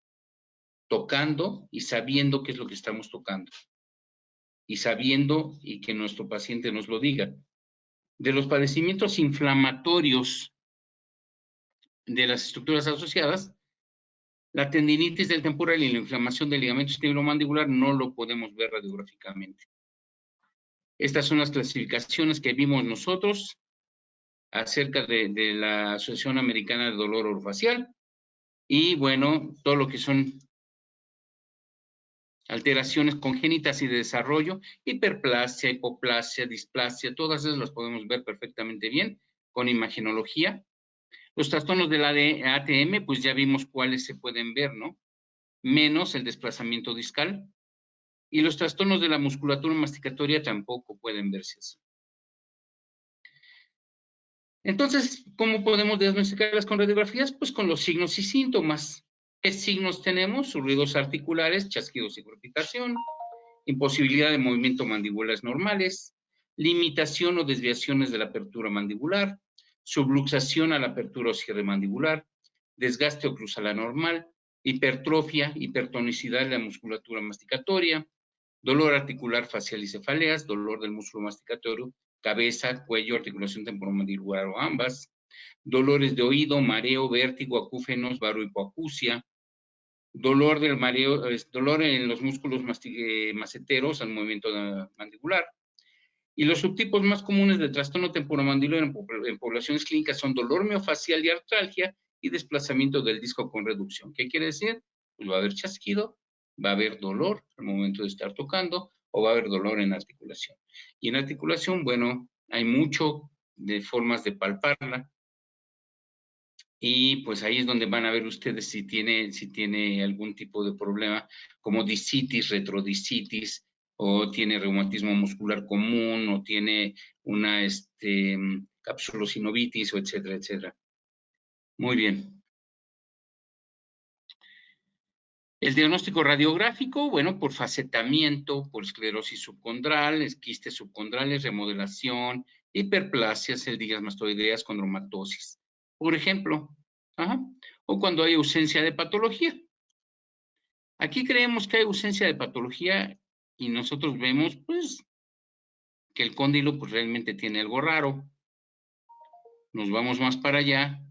Tocando y sabiendo qué es lo que estamos tocando. Y sabiendo y que nuestro paciente nos lo diga. De los padecimientos inflamatorios de las estructuras asociadas, la tendinitis del temporal y la inflamación del ligamento esterniomandibular no lo podemos ver radiográficamente. Estas son las clasificaciones que vimos nosotros acerca de la Asociación Americana de Dolor Orofacial y, bueno, todo lo que son alteraciones congénitas y de desarrollo, hiperplasia, hipoplasia, displasia, todas esas las podemos ver perfectamente bien con imagenología. Los trastornos de la ATM, pues ya vimos cuáles se pueden ver, ¿no? Menos el desplazamiento discal. Y los trastornos de la musculatura masticatoria tampoco pueden verse así. Entonces, ¿cómo podemos diagnosticarlas con radiografías? Pues con los signos y síntomas. ¿Qué signos tenemos? Ruidos articulares, chasquidos y crepitación, imposibilidad de movimiento mandibulares normales, limitación o desviaciones de la apertura mandibular, subluxación a la apertura o cierre mandibular, desgaste oclusal anormal, hipertrofia, hipertonicidad de la musculatura masticatoria, dolor articular facial y cefaleas, dolor del músculo masticatorio, cabeza, cuello, articulación temporomandibular o ambas, dolores de oído, mareo, vértigo, acúfenos, varo, hipoacusia, dolor del mareo, dolor en los músculos maceteros al movimiento mandibular. Y los subtipos más comunes de trastorno temporomandibular en poblaciones clínicas son dolor miofacial y artralgia y desplazamiento del disco con reducción. ¿Qué quiere decir? Pues va a haber chasquido, va a haber dolor al momento de estar tocando o va a haber dolor en articulación. Y en articulación, bueno, hay mucho de formas de palparla. Y pues ahí es donde van a ver ustedes si tiene algún tipo de problema, como discitis, retrodiscitis, o tiene reumatismo muscular común, o tiene una capsulosinovitis, o etcétera, etcétera. Muy bien. El diagnóstico radiográfico, bueno, por facetamiento, por esclerosis subcondral, quistes subcondrales, remodelación, hiperplasias, celdillas mastoideas, condromatosis. Por ejemplo, o cuando hay ausencia de patología. Aquí creemos que hay ausencia de patología y nosotros vemos, pues, que el cóndilo, pues, realmente tiene algo raro. Nos vamos más para allá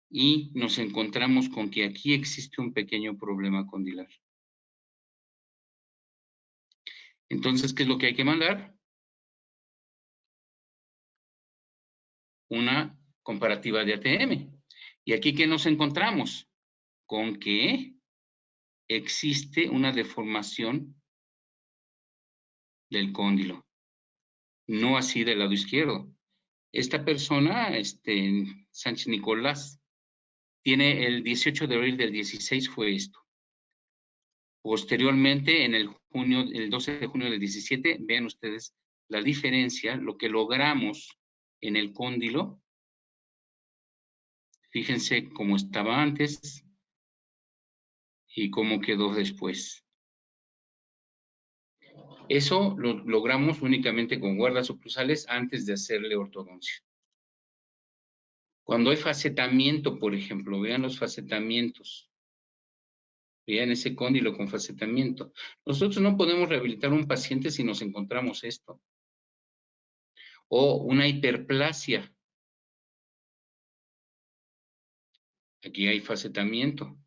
y nos encontramos con que aquí existe un pequeño problema condilar. Entonces, ¿qué es lo que hay que mandar? Una comparativa de ATM. ¿Y aquí qué nos encontramos? Con que existe una deformación del cóndilo, no así del lado izquierdo. Esta persona, Sánchez Nicolás, tiene el 18 de abril del 16 fue esto. Posteriormente, en el 12 de junio del 17, vean ustedes la diferencia, lo que logramos en el cóndilo. Fíjense cómo estaba antes y cómo quedó después. Eso lo logramos únicamente con guardas oclusales antes de hacerle ortodoncia. Cuando hay facetamiento, por ejemplo, vean los facetamientos. Vean ese cóndilo con facetamiento. Nosotros no podemos rehabilitar a un paciente si nos encontramos esto. O una hiperplasia. Aquí hay facetamiento.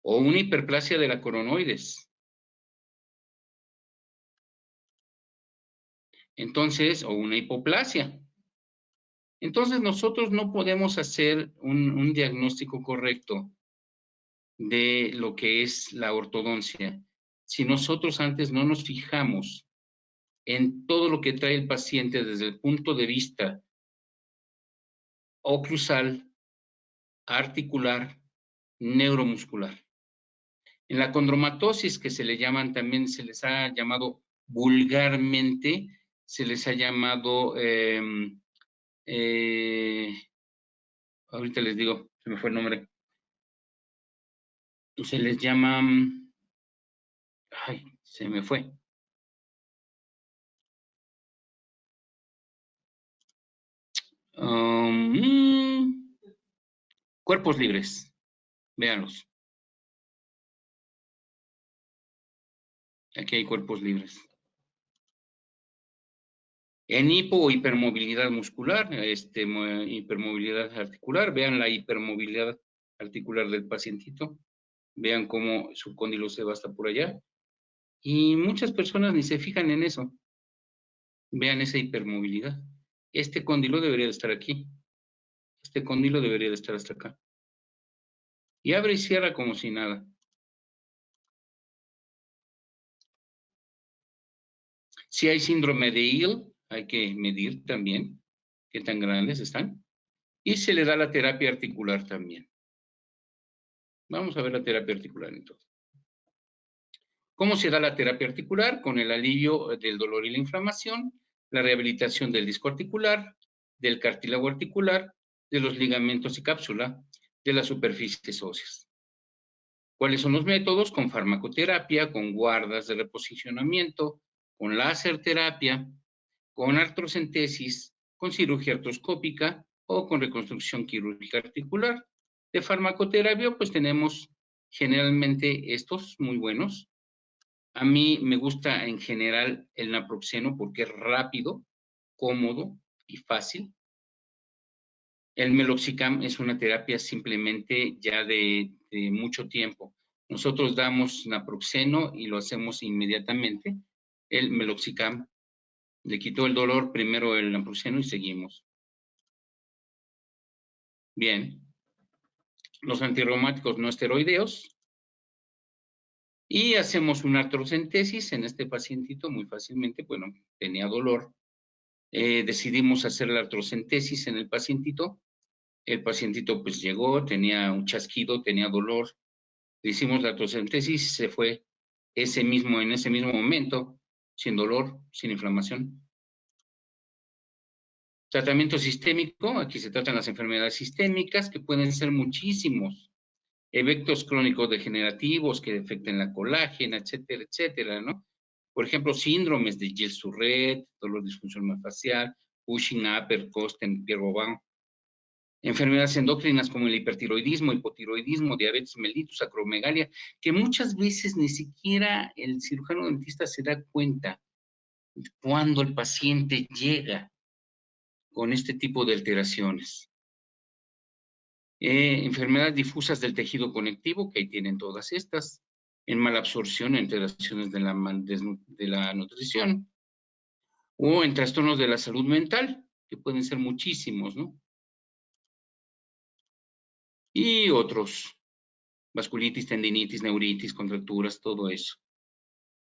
O una hiperplasia de la coronoides. Entonces, o una hipoplasia. Entonces, nosotros no podemos hacer un diagnóstico correcto de lo que es la ortodoncia si nosotros antes no nos fijamos en todo lo que trae el paciente desde el punto de vista oclusal, articular, neuromuscular. En la condromatosis, que se le llaman, también se les ha llamado vulgarmente, se les ha llamado, ahorita les digo, se me fue el nombre, se les llama, ay, se me fue. Cuerpos libres, véanlos. Aquí hay cuerpos libres. En hipo o hipermovilidad muscular, hipermovilidad articular, vean la hipermovilidad articular del pacientito, vean cómo su cóndilo se va hasta por allá. Y muchas personas ni se fijan en eso. Vean esa hipermovilidad. Este cóndilo debería de estar aquí. Este cóndilo debería de estar hasta acá. Y abre y cierra como si nada. Si hay síndrome de Hill, hay que medir también qué tan grandes están. Y se le da la terapia articular también. Vamos a ver la terapia articular entonces. ¿Cómo se da la terapia articular? Con el alivio del dolor y la inflamación, la rehabilitación del disco articular, del cartílago articular, de los ligamentos y cápsula, de las superficies óseas. ¿Cuáles son los métodos? Con farmacoterapia, con guardas de reposicionamiento, con láser terapia, con artrocentesis, con cirugía artroscópica o con reconstrucción quirúrgica articular. De farmacoterapia, pues tenemos generalmente estos muy buenos. A mí me gusta en general el naproxeno porque es rápido, cómodo y fácil. El meloxicam es una terapia simplemente ya de mucho tiempo. Nosotros damos naproxeno y lo hacemos inmediatamente. El meloxicam le quitó el dolor, primero el naproxeno y seguimos. Bien. Los antirreumáticos no esteroideos. Y hacemos una artrocentesis en este pacientito muy fácilmente. Bueno, tenía dolor. Decidimos hacer la artrocentesis en el pacientito. El pacientito pues llegó, tenía un chasquido, tenía dolor. Le hicimos la artrocentesis y se fue en ese mismo momento, sin dolor, sin inflamación. Tratamiento sistémico, aquí se tratan las enfermedades sistémicas, que pueden ser muchísimos. Eventos crónicos degenerativos que afecten la colágena, etcétera, etcétera, ¿no? Por ejemplo, síndromes de Gilles-Surret, dolor disfunción facial, Cushing, Apert-Kosten, Pierre-Robin. Enfermedades endócrinas como el hipertiroidismo, hipotiroidismo, diabetes mellitus, acromegalia, que muchas veces ni siquiera el cirujano dentista se da cuenta cuando el paciente llega con este tipo de alteraciones. Enfermedades difusas del tejido conectivo, que ahí tienen todas estas, en malabsorción, en alteraciones de la nutrición, o en trastornos de la salud mental, que pueden ser muchísimos, ¿no? Y otros, vasculitis, tendinitis, neuritis, contracturas, todo eso.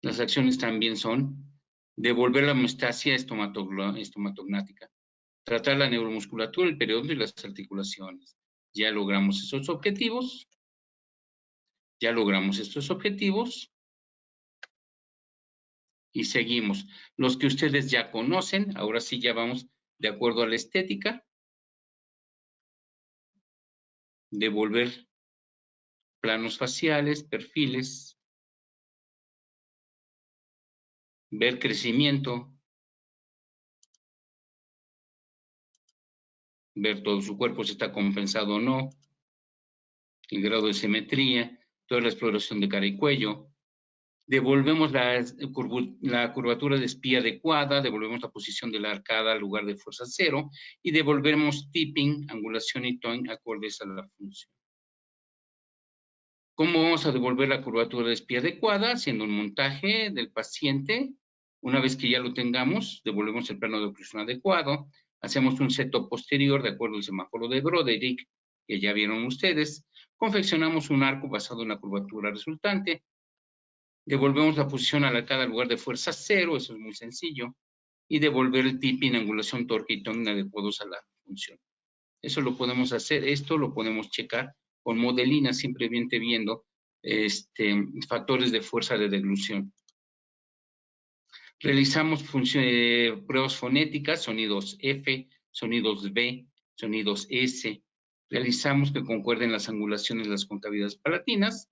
Las acciones también son devolver la homeostasia estomatognática, tratar la neuromusculatura, el periodonto y las articulaciones. Ya logramos esos objetivos. Y seguimos. Los que ustedes ya conocen, ahora sí ya vamos de acuerdo a la estética. Devolver planos faciales, perfiles, ver crecimiento, ver todo su cuerpo si está compensado o no, el grado de simetría, toda la exploración de cara y cuello. Devolvemos la curvatura de espía adecuada, devolvemos la posición de la arcada al lugar de fuerza cero y devolvemos tipping, angulación y tone acordes a la función. ¿Cómo vamos a devolver la curvatura de espía adecuada? Haciendo un montaje del paciente. Una vez que ya lo tengamos, devolvemos el plano de oclusión adecuado. Hacemos un seto posterior de acuerdo al semáforo de Broderick, que ya vieron ustedes. Confeccionamos un arco basado en la curvatura resultante. Devolvemos la posición a la arcada al lugar de fuerza cero, eso es muy sencillo. Y devolver el tipping, angulación, torque y tone adecuados a la función. Eso lo podemos hacer, esto lo podemos checar con modelina, simplemente viendo factores de fuerza de deglución. Realizamos pruebas fonéticas, sonidos F, sonidos B, sonidos S. Realizamos que concuerden las angulaciones de las concavidades palatinas.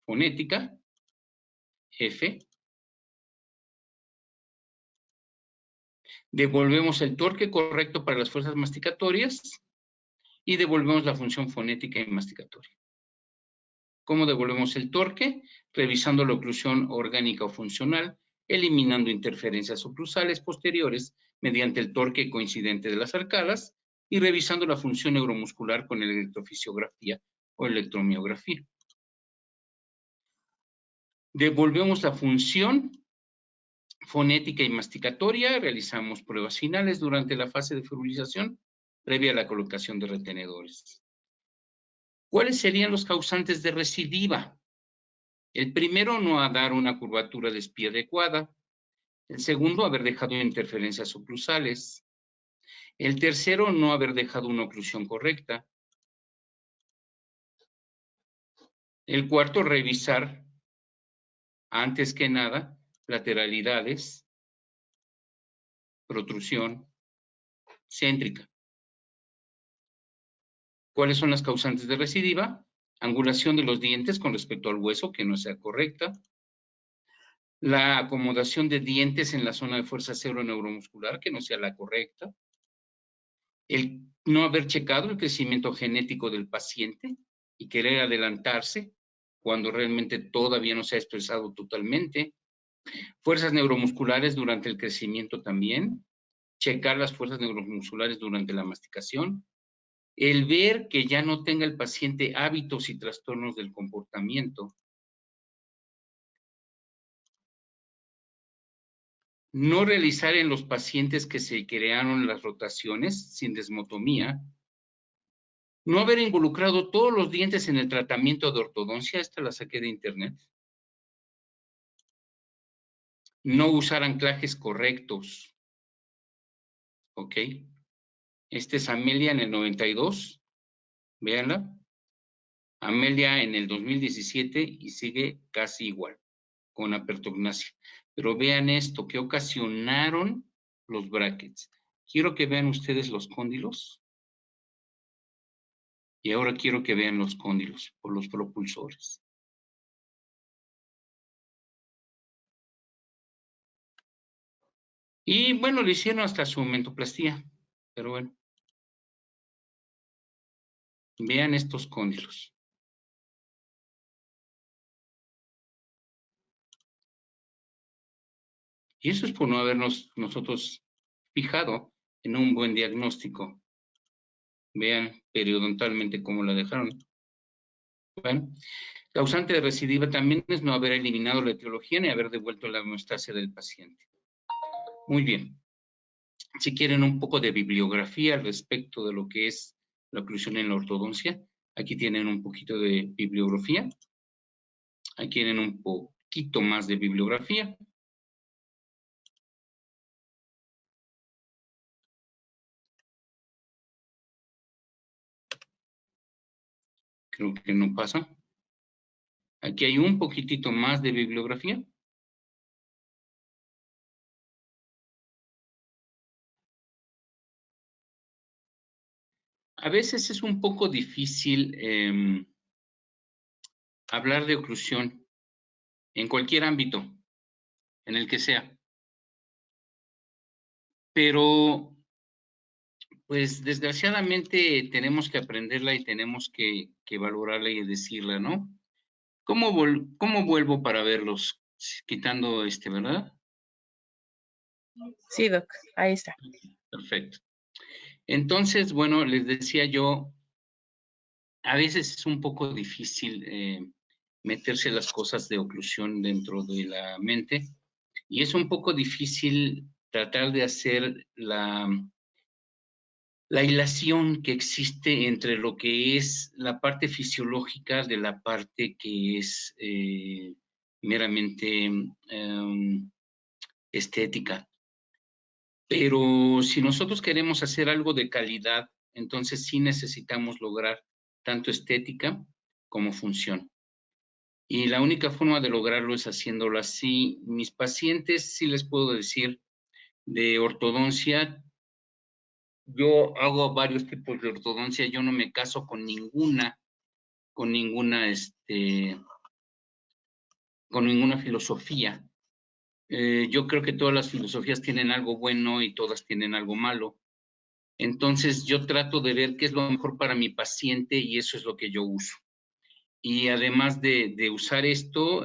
Fonética, F. Devolvemos el torque correcto para las fuerzas masticatorias y devolvemos la función fonética y masticatoria. ¿Cómo devolvemos el torque? Revisando la oclusión orgánica o funcional, eliminando interferencias oclusales posteriores mediante el torque coincidente de las arcadas y revisando la función neuromuscular con electrofisiografía o electromiografía. Devolvemos la función fonética y masticatoria, realizamos pruebas finales durante la fase de fibrilación previa a la colocación de retenedores. ¿Cuáles serían los causantes de recidiva? El primero, no dar una curvatura de espía adecuada. El segundo, haber dejado interferencias oclusales. El tercero, no haber dejado una oclusión correcta. El cuarto, revisar, antes que nada, lateralidades protrusión céntrica. ¿Cuáles son las causantes de recidiva? Angulación de los dientes con respecto al hueso, que no sea correcta. La acomodación de dientes en la zona de fuerza cero neuromuscular, que no sea la correcta. El no haber checado el crecimiento genético del paciente y querer adelantarse cuando realmente todavía no se ha expresado totalmente. Fuerzas neuromusculares durante el crecimiento también. Checar las fuerzas neuromusculares durante la masticación. El ver que ya no tenga el paciente hábitos y trastornos del comportamiento. No realizar en los pacientes que se crearon las rotaciones sin desmotomía. No haber involucrado todos los dientes en el tratamiento de ortodoncia, esta la saqué de internet. No usar anclajes correctos. ¿Ok? Este es Amelia en el 92. Véanla. Amelia en el 2017 y sigue casi igual, con apertognasia. Pero vean esto, que ocasionaron los brackets. Quiero que vean ustedes los cóndilos. Y ahora quiero que vean los cóndilos por los propulsores. Y bueno, le hicieron hasta su mentoplastía. Pero bueno. Vean estos cóndilos. Y eso es por no habernos nosotros fijado en un buen diagnóstico. Vean periodontalmente cómo la dejaron. Bueno, causante de recidiva también es no haber eliminado la etiología ni haber devuelto la hemostasia del paciente. Muy bien. Si quieren un poco de bibliografía al respecto de lo que es la oclusión en la ortodoncia, aquí tienen un poquito de bibliografía. Aquí tienen un poquito más de bibliografía. Creo que no pasa. Aquí hay un poquitito más de bibliografía. A veces es un poco difícil hablar de oclusión en cualquier ámbito, en el que sea. Pero, pues desgraciadamente tenemos que aprenderla y tenemos que valorarla y decirla, ¿no? ¿Cómo vuelvo para verlos? Quitando ¿verdad? Sí, doc, ahí está. Perfecto. Entonces, bueno, les decía yo, a veces es un poco difícil meterse las cosas de oclusión dentro de la mente y es un poco difícil tratar de hacer la hilación que existe entre lo que es la parte fisiológica de la parte que es meramente estética. Pero si nosotros queremos hacer algo de calidad, entonces sí necesitamos lograr tanto estética como función. Y la única forma de lograrlo es haciéndolo así. Mis pacientes, sí les puedo decir, de ortodoncia, yo hago varios tipos de ortodoncia, yo no me caso con ninguna filosofía. Yo creo que todas las filosofías tienen algo bueno y todas tienen algo malo. Entonces yo trato de ver qué es lo mejor para mi paciente y eso es lo que yo uso. Y además de usar esto,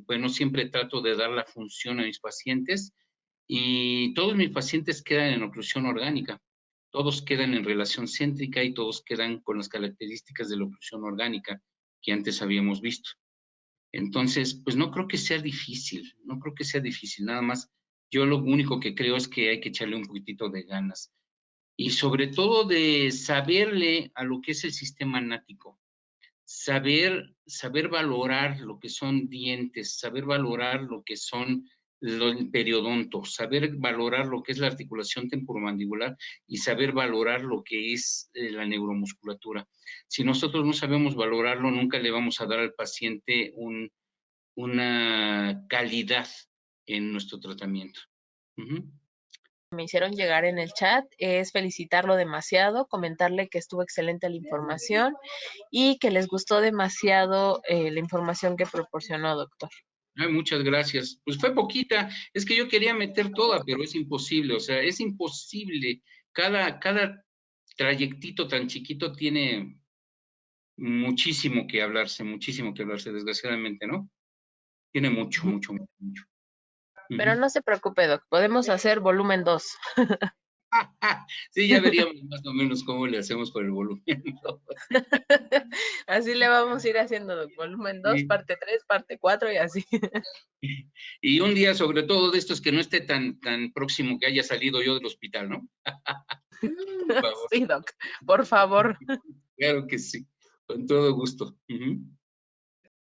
bueno, siempre trato de dar la función a mis pacientes y todos mis pacientes quedan en oclusión orgánica. Todos quedan en relación céntrica y todos quedan con las características de la oclusión orgánica que antes habíamos visto. Entonces, pues no creo que sea difícil, no creo que sea difícil, nada más yo lo único que creo es que hay que echarle un poquitito de ganas y sobre todo de saberle a lo que es el sistema nático, saber valorar lo que son dientes, saber valorar lo que son los periodontos, saber valorar lo que es la articulación temporomandibular y saber valorar lo que es la neuromusculatura. Si nosotros no sabemos valorarlo, nunca le vamos a dar al paciente una calidad en nuestro tratamiento. me hicieron llegar en el chat es felicitarlo demasiado, comentarle que estuvo excelente la información y que les gustó demasiado la información que proporcionó, doctor. Ay, muchas gracias. Pues fue poquita, es que yo quería meter toda, pero es imposible, o sea, es imposible. Cada trayectito tan chiquito tiene muchísimo que hablarse, desgraciadamente, ¿no? Tiene mucho, mucho, mucho, mucho. Pero Ujú. no se preocupe, doc, podemos hacer volumen 2. Sí, ya veríamos más o menos cómo le hacemos por el volumen. Así le vamos a ir haciendo, doc, volumen 2, Sí. parte 3, parte 4 y así. Y un día, sobre todo de estos, que no esté tan próximo que haya salido yo del hospital, ¿no? Por favor. Sí, doc, por favor. Claro que sí, con todo gusto. Ujú.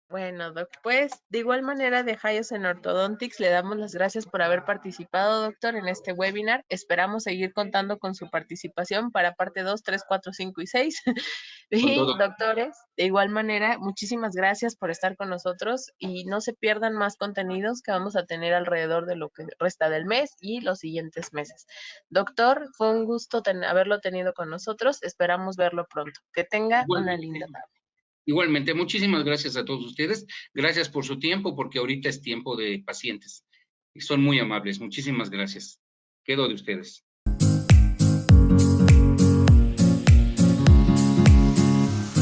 Bueno, doc, pues de igual manera de Jaios en Orthodontics le damos las gracias por haber participado, doctor, en este webinar. Esperamos seguir contando con su participación para parte 2, 3, 4, 5 y 6. Con Y todo. doctores, de igual manera, muchísimas gracias por estar con nosotros y no se pierdan más contenidos que vamos a tener alrededor de lo que resta del mes y los siguientes meses. Doctor, fue un gusto haberlo tenido con nosotros. Esperamos verlo pronto. Que tenga una linda Igualmente, tarde. igualmente, muchísimas gracias a todos ustedes. Gracias por su tiempo, porque ahorita es tiempo de pacientes. Y son muy amables. Muchísimas gracias. Quedo de ustedes.